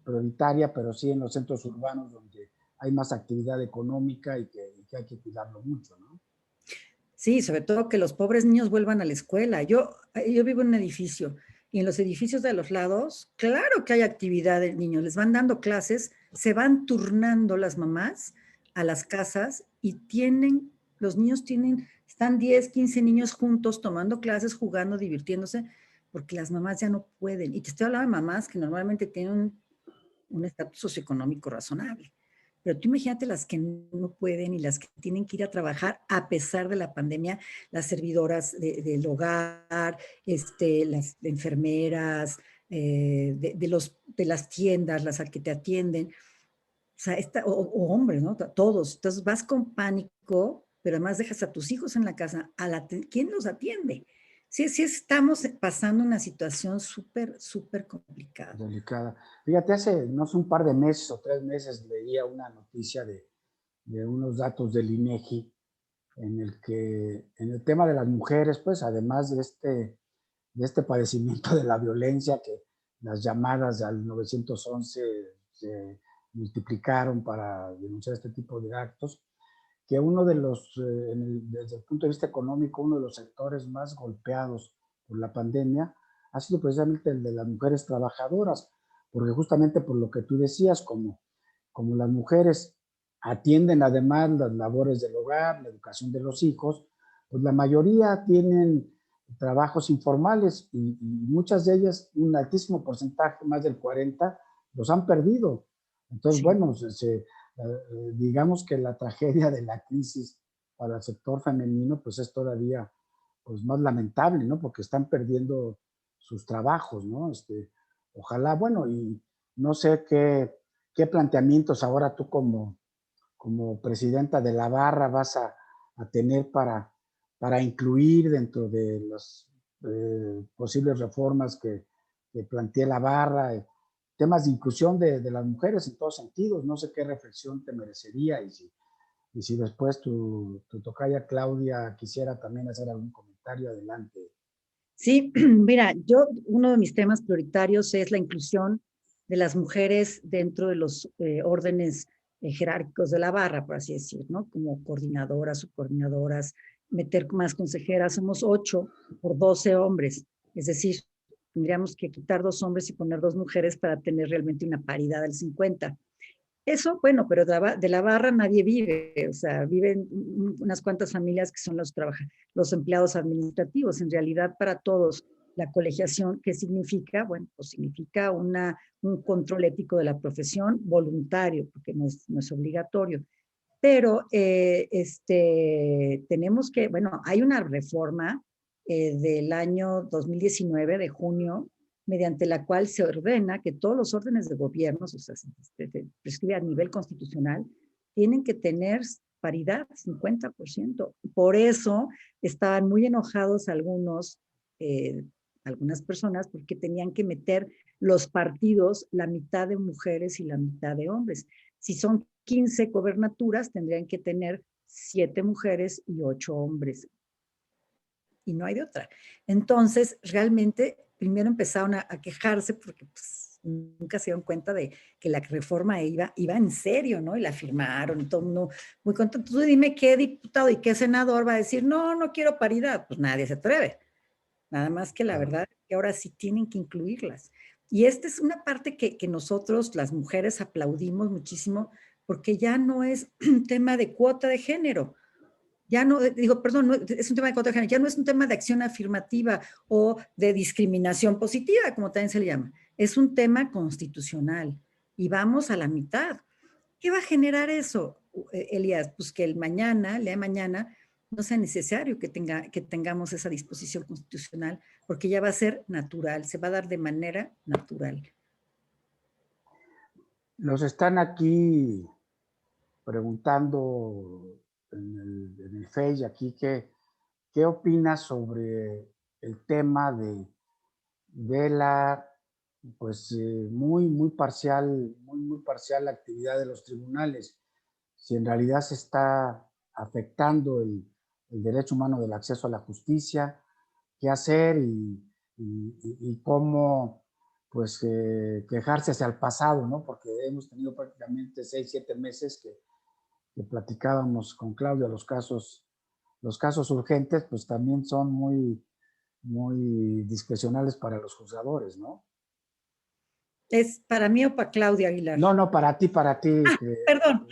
prioritaria, pero sí en los centros urbanos donde hay más actividad económica y que hay que cuidarlo mucho, ¿no? Sí, sobre todo que los pobres niños vuelvan a la escuela. Yo vivo en un edificio y en los edificios de los lados, claro que hay actividad de niños, les van dando clases, se van turnando las mamás a las casas y los niños están 10, 15 niños juntos tomando clases, jugando, divirtiéndose, porque las mamás ya no pueden. Y te estoy hablando de mamás que normalmente tienen un estatus socioeconómico razonable. Pero tú imagínate las que no pueden y las que tienen que ir a trabajar a pesar de la pandemia, las servidoras del hogar, las enfermeras, de las tiendas, las que te atienden, o sea, o hombres, ¿no? Todos. Entonces vas con pánico, pero además dejas a tus hijos en la casa. ¿Quién los atiende? Sí estamos pasando una situación súper complicada. Delicada. Fíjate, hace, no sé, un par de meses o 3 meses leía una noticia de unos datos del INEGI en el que, en el tema de las mujeres, pues además de este padecimiento de la violencia, que las llamadas al 911 se multiplicaron para denunciar este tipo de actos, que uno de los, desde el punto de vista económico, uno de los sectores más golpeados por la pandemia ha sido precisamente el de las mujeres trabajadoras, porque justamente por lo que tú decías, como las mujeres atienden además las labores del hogar, la educación de los hijos, pues la mayoría tienen trabajos informales y muchas de ellas, un altísimo porcentaje, más del 40, los han perdido. Entonces, Sí. bueno, digamos que la tragedia de la crisis para el sector femenino, pues es todavía pues, más lamentable, ¿no? Porque están perdiendo sus trabajos, ¿no? Ojalá, bueno, y no sé qué planteamientos ahora tú como presidenta de la barra vas a tener para incluir dentro de las posibles reformas que plantee la barra, temas de inclusión de las mujeres en todos sentidos. No sé qué reflexión te merecería y si después tu tocaya Claudia quisiera también hacer algún comentario, adelante. Sí, mira, uno de mis temas prioritarios es la inclusión de las mujeres dentro de los órdenes jerárquicos de la barra, por así decir, ¿no? Como coordinadoras, subcoordinadoras, meter más consejeras, somos 8 por 12 hombres, es decir, tendríamos que quitar 2 hombres y poner 2 mujeres para tener realmente una paridad del 50. Eso, bueno, pero de la barra nadie vive, o sea, viven unas cuantas familias que son los empleados administrativos. En realidad, para todos, la colegiación, ¿qué significa? Bueno, pues significa un control ético de la profesión voluntario, porque no es obligatorio. Pero tenemos que, bueno, hay una reforma del año 2019, de junio, mediante la cual se ordena que todos los órdenes de gobierno, o sea, se prescribe a nivel constitucional, tienen que tener paridad, 50%. Por eso estaban muy enojados algunas personas, porque tenían que meter los partidos la mitad de mujeres y la mitad de hombres. Si son 15 gobernaturas, tendrían que tener 7 mujeres y 8 hombres. Y no hay de otra. Entonces, realmente, primero empezaron a quejarse porque pues, nunca se dieron cuenta de que la reforma iba en serio, ¿no? Y la firmaron, y todo el mundo muy contento. Tú dime qué diputado y qué senador va a decir, no, no quiero paridad. Pues nadie se atreve. Nada más que la verdad es que ahora sí tienen que incluirlas. Y esta es una parte que nosotros, las mujeres, aplaudimos muchísimo, porque ya no es un tema de cuota de género. Ya no, digo, perdón, no, es un tema de cuota de género, ya no es un tema de acción afirmativa o de discriminación positiva, como también se le llama. Es un tema constitucional y vamos a la mitad. ¿Qué va a generar eso, Elías? Pues que el día de mañana, no sea necesario que tengamos esa disposición constitucional, porque ya va a ser natural, se va a dar de manera natural. Nos están aquí preguntando en el Face aquí qué opinas sobre el tema de la pues muy parcial la actividad de los tribunales. Si en realidad se está afectando el derecho humano del acceso a la justicia, qué hacer y cómo pues quejarse hacia el pasado, ¿no? Porque hemos tenido prácticamente 6, 7 meses que platicábamos con Claudia los casos urgentes, pues también son muy discrecionales para los juzgadores, ¿no? ¿Es para mí o para Claudia Aguilar? No, no, para ti, Perdón.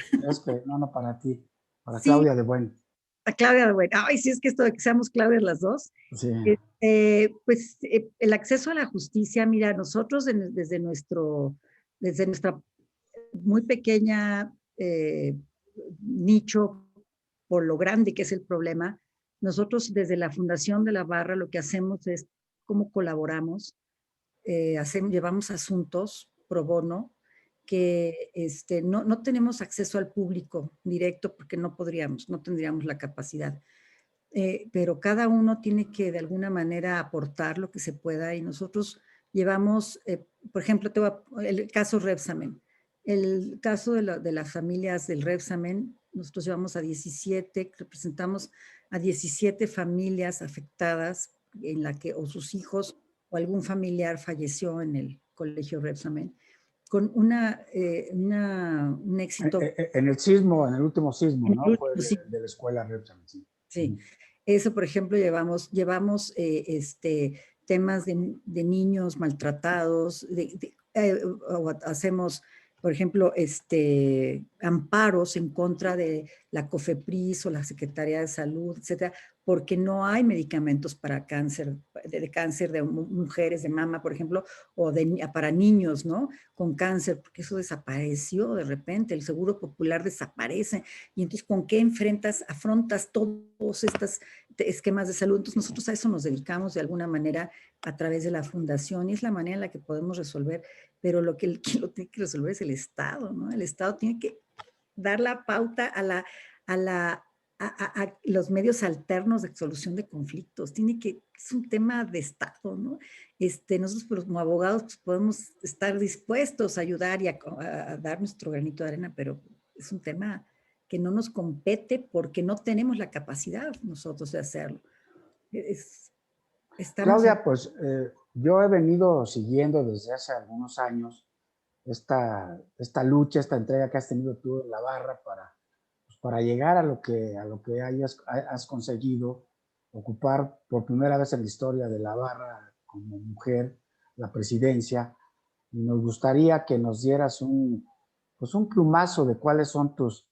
no, para ti, para Sí, Claudia de Buen. a Claudia, bueno, ay, sí, es que esto de que seamos Claudias las dos. Sí. Pues el acceso a la justicia, mira, nosotros desde nuestra muy pequeña nicho, por lo grande que es el problema, nosotros desde la Fundación de la Barra lo que hacemos es cómo colaboramos, llevamos asuntos pro bono que no tenemos acceso al público directo porque no podríamos, no tendríamos la capacidad. Pero cada uno tiene que de alguna manera aportar lo que se pueda y nosotros llevamos, por ejemplo, el caso Repsamen. El caso de las familias del Repsamen, nosotros llevamos a 17, representamos a 17 familias afectadas en la que o sus hijos o algún familiar falleció en el colegio Repsamen, con un éxito. En el sismo, en el último sismo, ¿no? Fue Sí. de la escuela Repsamen, sí. Sí, eso, por ejemplo, llevamos temas de niños maltratados, hacemos, por ejemplo, amparos en contra de la COFEPRIS o la Secretaría de Salud, etcétera, porque no hay medicamentos para cáncer, de cáncer de mujeres, de mama, por ejemplo, o para niños, ¿no? Con cáncer, porque eso desapareció de repente, el Seguro Popular desaparece, y entonces, ¿con qué afrontas todos estos esquemas de salud? Entonces, nosotros a eso nos dedicamos de alguna manera a través de la fundación y es la manera en la que podemos resolver, pero lo que lo tiene que resolver es el Estado, ¿no? El Estado tiene que dar la pauta a los medios alternos de solución de conflictos. Es un tema de Estado, ¿no? Nosotros como abogados pues, podemos estar dispuestos a ayudar y a dar nuestro granito de arena, pero es un tema que no nos compete porque no tenemos la capacidad nosotros de hacerlo. Claudia, pues yo he venido siguiendo desde hace algunos años esta lucha, esta entrega que has tenido tú en la barra para llegar a lo que has conseguido, ocupar por primera vez en la historia de la barra como mujer la presidencia. Y nos gustaría que nos dieras pues un plumazo de cuáles son tus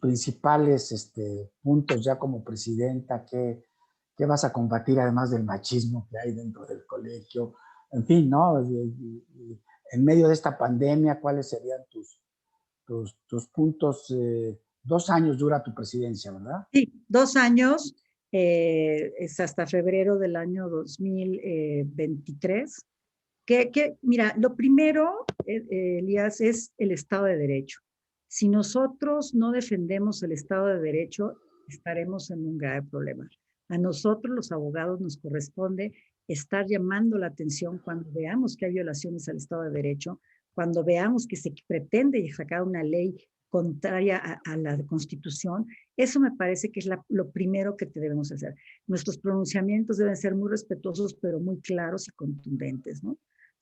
principales puntos ya como presidenta, qué vas a combatir además del machismo que hay dentro del colegio, en fin, ¿no? En medio de esta pandemia, ¿cuáles serían tus puntos? 2 años dura tu presidencia, ¿verdad? Sí, 2 años, es hasta febrero del año 2023. Mira, lo primero, Elías, es el Estado de Derecho. Si nosotros no defendemos el Estado de Derecho, estaremos en un grave problema. A nosotros, los abogados, nos corresponde estar llamando la atención cuando veamos que hay violaciones al Estado de Derecho, cuando veamos que se pretende sacar una ley contraria a la Constitución. Eso me parece que es lo primero que debemos hacer. Nuestros pronunciamientos deben ser muy respetuosos, pero muy claros y contundentes, ¿no?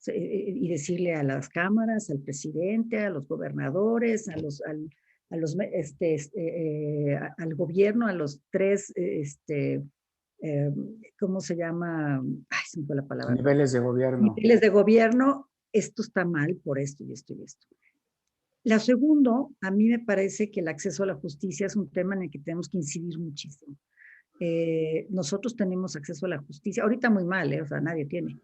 Y decirle a las cámaras, al presidente, a los gobernadores, al gobierno, a los tres, ¿cómo se llama? Ay, se me fue la palabra. Niveles de gobierno. Niveles de gobierno, esto está mal por esto y esto y esto. Lo segundo, a mí me parece que el acceso a la justicia es un tema en el que tenemos que incidir muchísimo. Nosotros tenemos acceso a la justicia, ahorita muy mal, o sea, nadie tiene,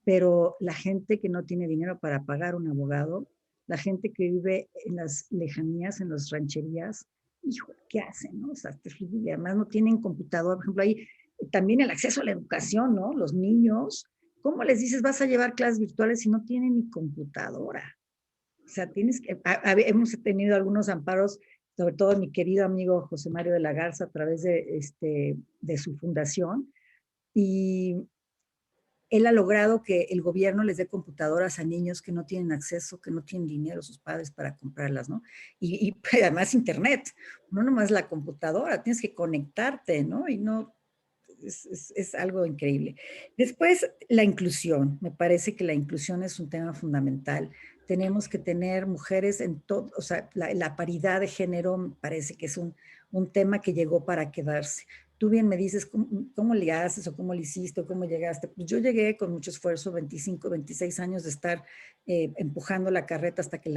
pero la gente que no tiene dinero para pagar un abogado, la gente que vive en las lejanías, en las rancherías, hijo, ¿qué hacen? ¿No? O sea, terrible. Además no tienen computadora, por ejemplo, hay también el acceso a la educación, ¿no? Los niños, ¿cómo les dices vas a llevar clases virtuales si no tienen ni computadora? O sea, hemos tenido algunos amparos, sobre todo mi querido amigo José Mario de la Garza, a través de su fundación, y él ha logrado que el gobierno les dé computadoras a niños que no tienen acceso, que no tienen dinero sus padres para comprarlas, ¿no? Y además internet, no nomás la computadora, tienes que conectarte, ¿no? Y no, es algo increíble. Después, la inclusión. Me parece que la inclusión es un tema fundamental. Tenemos que tener mujeres en todo, o sea, la paridad de género me parece que es un tema que llegó para quedarse. Tú bien me dices, ¿cómo le haces o cómo le hiciste o cómo llegaste? Pues yo llegué con mucho esfuerzo, 25, 26 años de estar empujando la carreta hasta que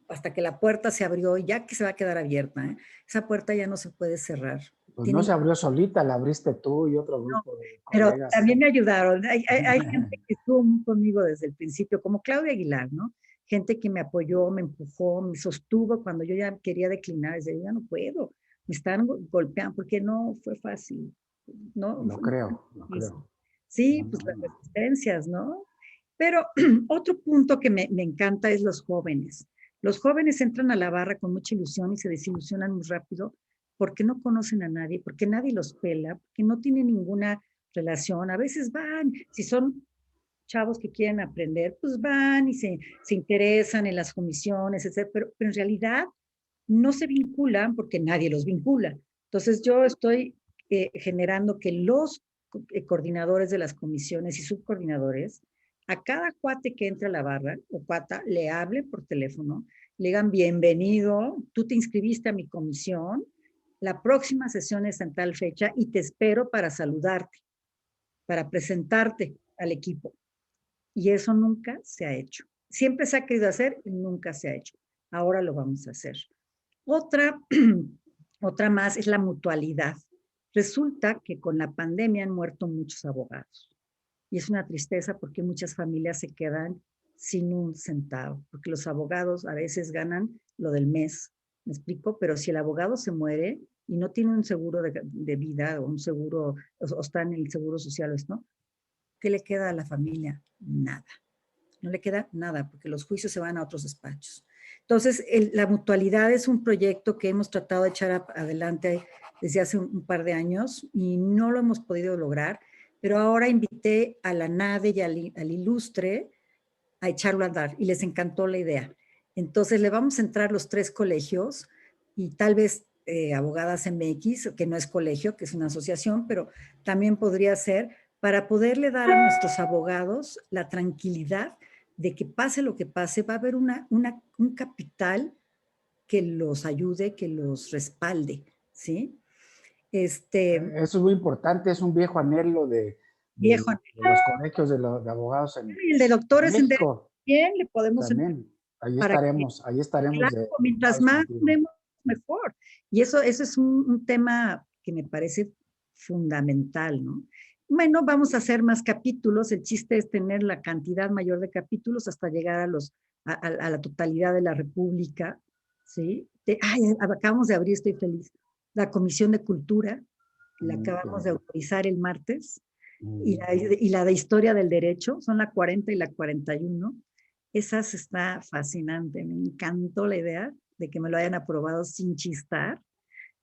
hasta que la puerta se abrió y ya que se va a quedar abierta, ¿eh? Esa puerta ya no se puede cerrar. Pues no se abrió solita, la abriste tú y otro grupo de pero colegas. también me ayudaron. Hay gente que estuvo conmigo desde el principio, como Claudia Aguilar, ¿no? Gente que me apoyó, me empujó, me sostuvo cuando yo ya quería declinar. Decía, ya no puedo, me están golpeando, porque no fue fácil. No, Lo creo, lo creo. Sí, pues las resistencias, ¿no? Pero otro punto que me encanta es los jóvenes. Los jóvenes entran a la barra con mucha ilusión y se desilusionan muy rápido porque no conocen a nadie, porque nadie los pela, porque no tienen ninguna relación. A veces van, si son chavos que quieren aprender, pues van y se interesan en las comisiones, etc. Pero en realidad no se vinculan porque nadie los vincula. Entonces yo estoy generando que los coordinadores de las comisiones y subcoordinadores, a cada cuate que entra a la barra o cuata, le hablen por teléfono, le digan bienvenido, tú te inscribiste a mi comisión, la próxima sesión es en tal fecha y te espero para saludarte, para presentarte al equipo. Y eso nunca se ha hecho. Siempre se ha querido hacer y nunca se ha hecho. Ahora lo vamos a hacer. Otra más es la mutualidad. Resulta que con la pandemia han muerto muchos abogados. Y es una tristeza porque muchas familias se quedan sin un centavo, porque los abogados a veces ganan lo del mes, ¿me explico? Pero si el abogado se muere y no tiene un seguro de vida o un seguro, o está en el seguro social, ¿no? ¿Qué le queda a la familia? Nada. No le queda nada, porque los juicios se van a otros despachos. Entonces, la mutualidad es un proyecto que hemos tratado de echar adelante desde hace un par de años y no lo hemos podido lograr, pero ahora invité a la NADE y al Ilustre a echarlo a andar y les encantó la idea. Entonces, le vamos a entrar los 3 colegios y tal vez Abogadas MX, que no es colegio, que es una asociación, pero también podría ser para poderle dar a nuestros abogados la tranquilidad de que pase lo que pase, va a haber un capital que los ayude, que los respalde, ¿sí? Eso es muy importante, es un viejo anhelo Viejo, de los colegios de abogados y el de en doctores en derecho México. también le podemos empezar También, para que, ahí estaremos claro, de mientras invitados más contigo. demos, mejor. Y eso es un tema que me parece fundamental, ¿no? Bueno, vamos a hacer más capítulos. El chiste es tener la cantidad mayor de capítulos hasta llegar a la totalidad de la República, ¿sí? Acabamos de abrir, estoy feliz, la Comisión de Cultura, la Qué acabamos de bien. autorizar el martes, Mm. y la de Historia del Derecho, son la 40 y la 41. Esas está fascinante, me encantó la idea de que me lo hayan aprobado sin chistar.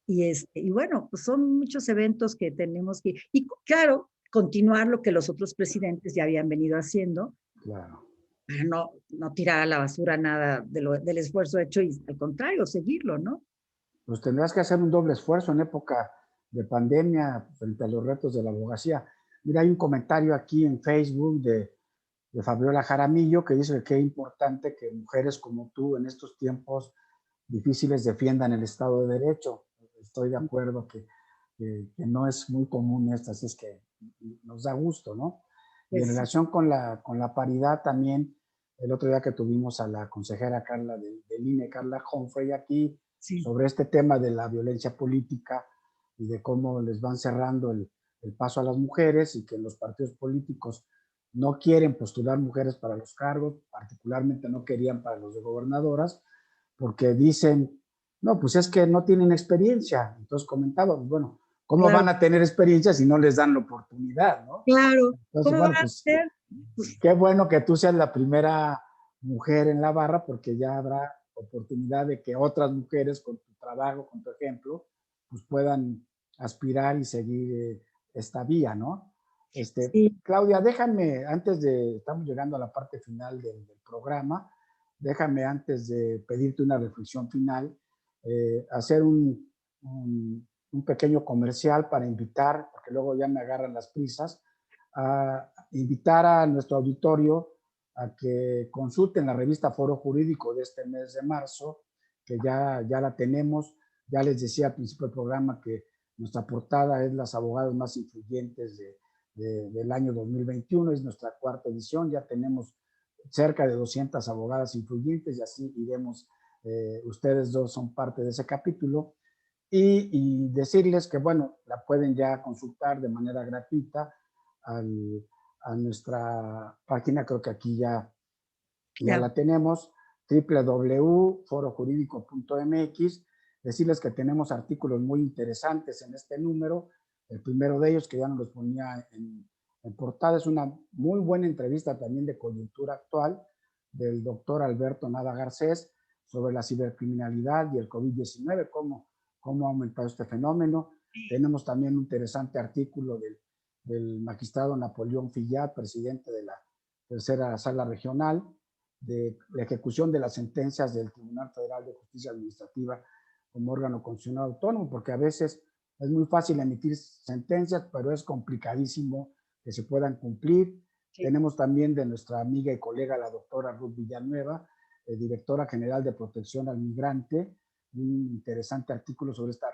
Y bueno, pues son muchos eventos que tenemos que, y claro, continuar lo que los otros presidentes ya habían venido haciendo, Claro. para no tirar a la basura nada del esfuerzo hecho y al contrario, seguirlo, ¿no? Pues tendrás que hacer un doble esfuerzo en época de pandemia frente a los retos de la abogacía. Mira, hay un comentario aquí en Facebook de Fabiola Jaramillo que dice que es importante que mujeres como tú en estos tiempos difíciles defiendan el Estado de Derecho. Estoy de acuerdo que no es muy común esto, así es que nos da gusto, ¿no? Y en Pues relación con la paridad también, el otro día que tuvimos a la consejera Carla del INE, Carla Humphrey, aquí, sí, sobre este tema de la violencia política y de cómo les van cerrando el paso a las mujeres y que los partidos políticos no quieren postular mujeres para los cargos, particularmente no querían para los de gobernadoras, porque dicen, no, pues es que no tienen experiencia. Entonces comentábamos, bueno, ¿cómo claro, van a tener experiencia si no les dan la oportunidad, no? claro. Entonces, ¿Cómo va bueno, a pues ser? Pues, qué bueno que tú seas la primera mujer en la barra, porque ya habrá oportunidad de que otras mujeres con tu trabajo, con tu ejemplo, pues puedan aspirar y seguir esta vía, ¿no? sí, Claudia, déjame, estamos llegando a la parte final del programa, déjame antes de pedirte una reflexión final, hacer un pequeño comercial para invitar, porque luego ya me agarran las prisas, a invitar a nuestro auditorio a que consulten la revista Foro Jurídico de este mes de marzo, que ya la tenemos. Ya les decía al principio del programa que nuestra portada es las abogadas más influyentes del año 2021, es nuestra cuarta edición, ya tenemos cerca de 200 abogadas influyentes y así iremos, ustedes dos son parte de ese capítulo, y decirles que, bueno, la pueden ya consultar de manera gratuita al, a nuestra página, creo que aquí ya ya. la tenemos, www.forojurídico.mx. Decirles que tenemos artículos muy interesantes en este número. El primero de ellos, que ya nos los ponía en portada, es una muy buena entrevista también de coyuntura actual del doctor Alberto Nava Garcés sobre la cibercriminalidad y el COVID-19, cómo ha aumentado este fenómeno. Tenemos también un interesante artículo del magistrado Napoleón Fillat, presidente de la tercera sala regional, de la ejecución de las sentencias del Tribunal Federal de Justicia Administrativa como órgano constitucional autónomo, porque a veces es muy fácil emitir sentencias, pero es complicadísimo que se puedan cumplir. Sí. Tenemos también de nuestra amiga y colega, la doctora Ruth Villanueva, directora general de Protección al Migrante, un interesante artículo sobre esta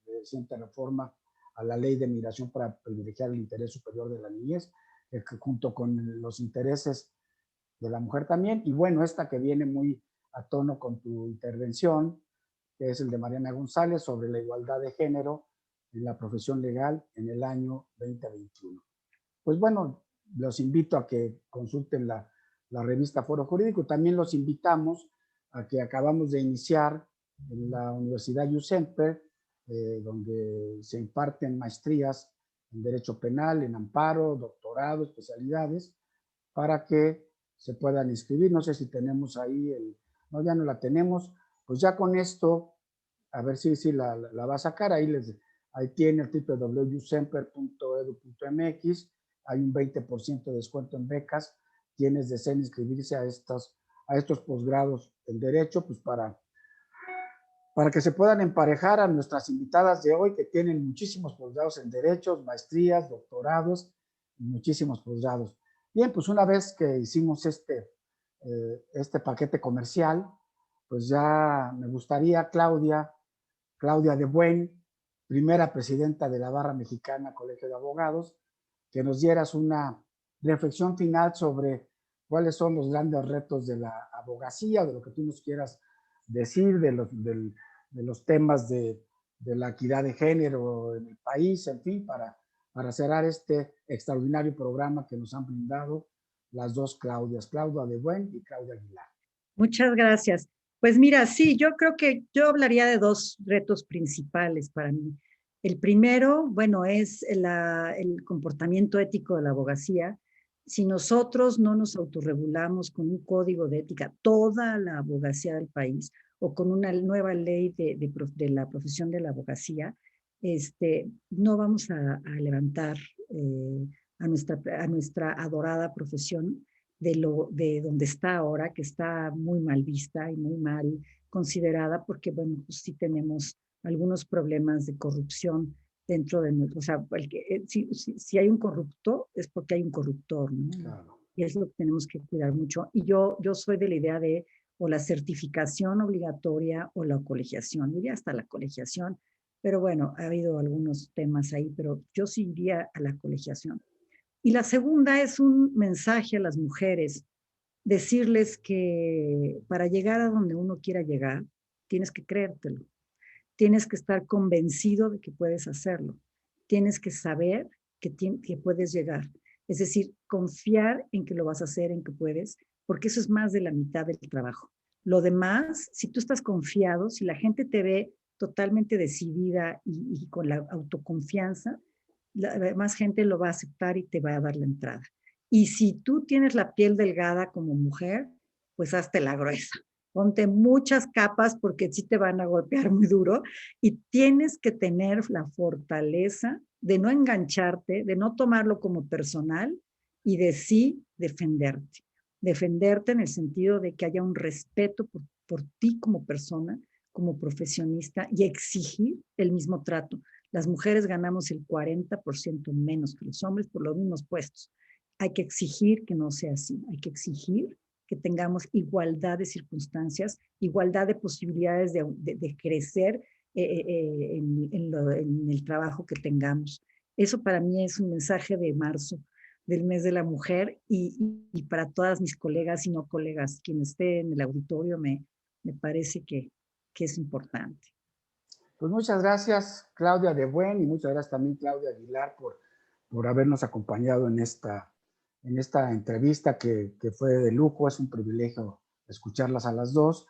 reciente reforma a la ley de migración para privilegiar el interés superior de la niñez, junto con los intereses de la mujer también. Y bueno, esta que viene muy a tono con tu intervención, que es el de Mariana González sobre la igualdad de género en la profesión legal en el año 2021. Pues bueno, los invito a que consulten la revista Foro Jurídico. También los invitamos a que acabamos de iniciar en la Universidad USEMPER, donde se imparten maestrías en Derecho Penal, en Amparo, doctorado, especialidades, para que se puedan inscribir. No sé si tenemos ahí no, ya no la tenemos. Pues ya con esto, a ver si la va a sacar. Ahí tiene el www.usemper.edu.mx. Hay un 20% de descuento en becas. Quienes deseen inscribirse a estos posgrados en Derecho, pues para que se puedan emparejar a nuestras invitadas de hoy, que tienen muchísimos posgrados en Derechos, maestrías, doctorados y muchísimos posgrados. Bien, pues una vez que hicimos este paquete comercial, pues ya me gustaría, Claudia de Buen, primera presidenta de la Barra Mexicana Colegio de Abogados, que nos dieras una reflexión final sobre cuáles son los grandes retos de la abogacía, de lo que tú nos quieras decir, de los temas de la equidad de género en el país, en fin, para cerrar este extraordinario programa que nos han brindado las dos Claudias, Claudia de Buen y Claudia Aguilar. Muchas gracias. Pues mira, sí, yo creo que yo hablaría de dos retos principales para mí. El primero, bueno, es el comportamiento ético de la abogacía. Si nosotros no nos autorregulamos con un código de ética, toda la abogacía del país, o con una nueva ley de la profesión de la abogacía, no vamos a levantar a nuestra adorada profesión de donde está ahora, que está muy mal vista y muy mal considerada, porque, bueno, pues sí tenemos algunos problemas de corrupción dentro de nosotros. O sea, si hay un corrupto, es porque hay un corruptor, ¿no? Claro. Y es lo que tenemos que cuidar mucho. Y yo soy de la idea de o la certificación obligatoria o la colegiación. Iría hasta la colegiación, pero bueno, ha habido algunos temas ahí, pero yo sí iría a la colegiación. Y la segunda es un mensaje a las mujeres, decirles que para llegar a donde uno quiera llegar, tienes que creértelo, tienes que estar convencido de que puedes hacerlo, tienes que saber que puedes llegar, es decir, confiar en que lo vas a hacer, en que puedes, porque eso es más de la mitad del trabajo. Lo demás, si tú estás confiado, si la gente te ve totalmente decidida y con la autoconfianza, más gente lo va a aceptar y te va a dar la entrada. Y si tú tienes la piel delgada como mujer, pues hazte la gruesa. Ponte muchas capas porque sí te van a golpear muy duro y tienes que tener la fortaleza de no engancharte, de no tomarlo como personal y de sí defenderte. Defenderte en el sentido de que haya un respeto por ti como persona, como profesionista y exigir el mismo trato. Las mujeres ganamos el 40% menos que los hombres por los mismos puestos. Hay que exigir que no sea así. Hay que exigir que tengamos igualdad de circunstancias, igualdad de posibilidades de crecer en el trabajo que tengamos. Eso para mí es un mensaje de marzo, del mes de la mujer, y para todas mis colegas y no colegas, quien esté en el auditorio, me parece que es importante. Pues muchas gracias, Claudia de Buen, y muchas gracias también, Claudia Aguilar, por habernos acompañado en esta entrevista que fue de lujo. Es un privilegio escucharlas a las dos.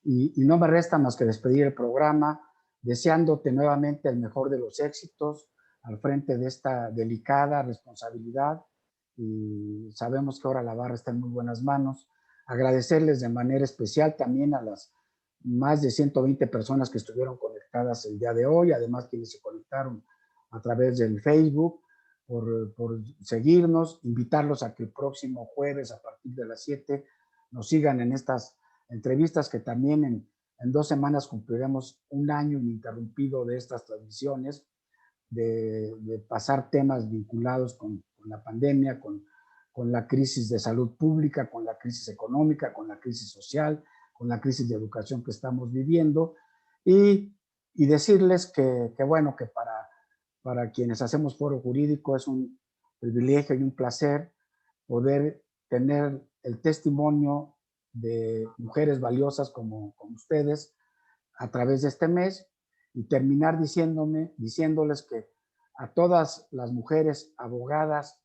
Y no me resta más que despedir el programa, deseándote nuevamente el mejor de los éxitos al frente de esta delicada responsabilidad. Y sabemos que ahora la barra está en muy buenas manos. Agradecerles de manera especial también a las más de 120 personas que estuvieron conectadas el día de hoy, además quienes se conectaron a través del Facebook, por seguirnos, invitarlos a que el próximo jueves a partir de las 7 nos sigan en estas entrevistas, que también en 2 semanas cumpliremos un año ininterrumpido de estas transmisiones, de pasar temas vinculados con la pandemia, con la crisis de salud pública, con la crisis económica, con la crisis social, con la crisis de educación que estamos viviendo, y decirles que bueno, que para quienes hacemos foro jurídico es un privilegio y un placer poder tener el testimonio de mujeres valiosas como ustedes a través de este mes, y terminar diciéndoles que a todas las mujeres abogadas,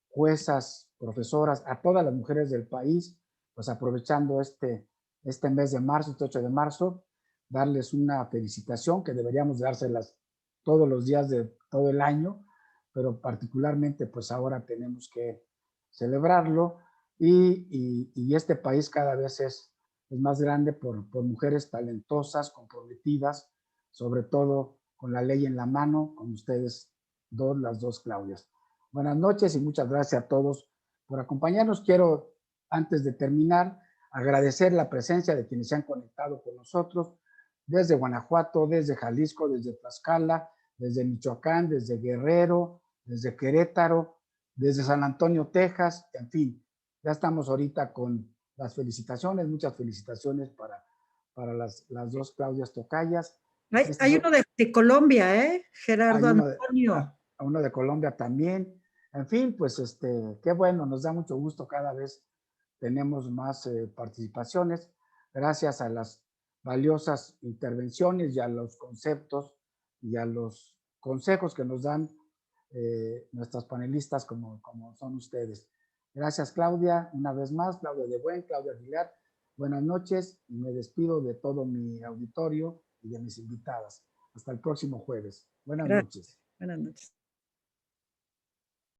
juezas, profesoras, a todas las mujeres del país, pues aprovechando este mes de marzo, este 8 de marzo, darles una felicitación que deberíamos dárselas todos los días de todo el año, pero particularmente pues ahora tenemos que celebrarlo, y este país cada vez es más grande por mujeres talentosas, comprometidas, sobre todo con la ley en la mano, con ustedes las dos Claudias. Buenas noches y muchas gracias a todos por acompañarnos. Quiero, antes de terminar, agradecer la presencia de quienes se han conectado con nosotros desde Guanajuato, desde Jalisco, desde Tlaxcala, desde Michoacán, desde Guerrero, desde Querétaro, desde San Antonio, Texas, en fin, ya estamos ahorita con las felicitaciones, muchas felicitaciones para las dos Claudias Tocayas. Hay uno de Colombia, ¿eh? Gerardo Antonio. Uno de Colombia también. En fin, pues qué bueno, nos da mucho gusto cada vez tenemos más participaciones gracias a las valiosas intervenciones y a los conceptos y a los consejos que nos dan nuestras panelistas como son ustedes. Gracias, Claudia, una vez más, Claudia de Buen, Claudia Aguilar. Buenas noches y me despido de todo mi auditorio y de mis invitadas. Hasta el próximo jueves. Buenas Gracias. noches. Buenas noches.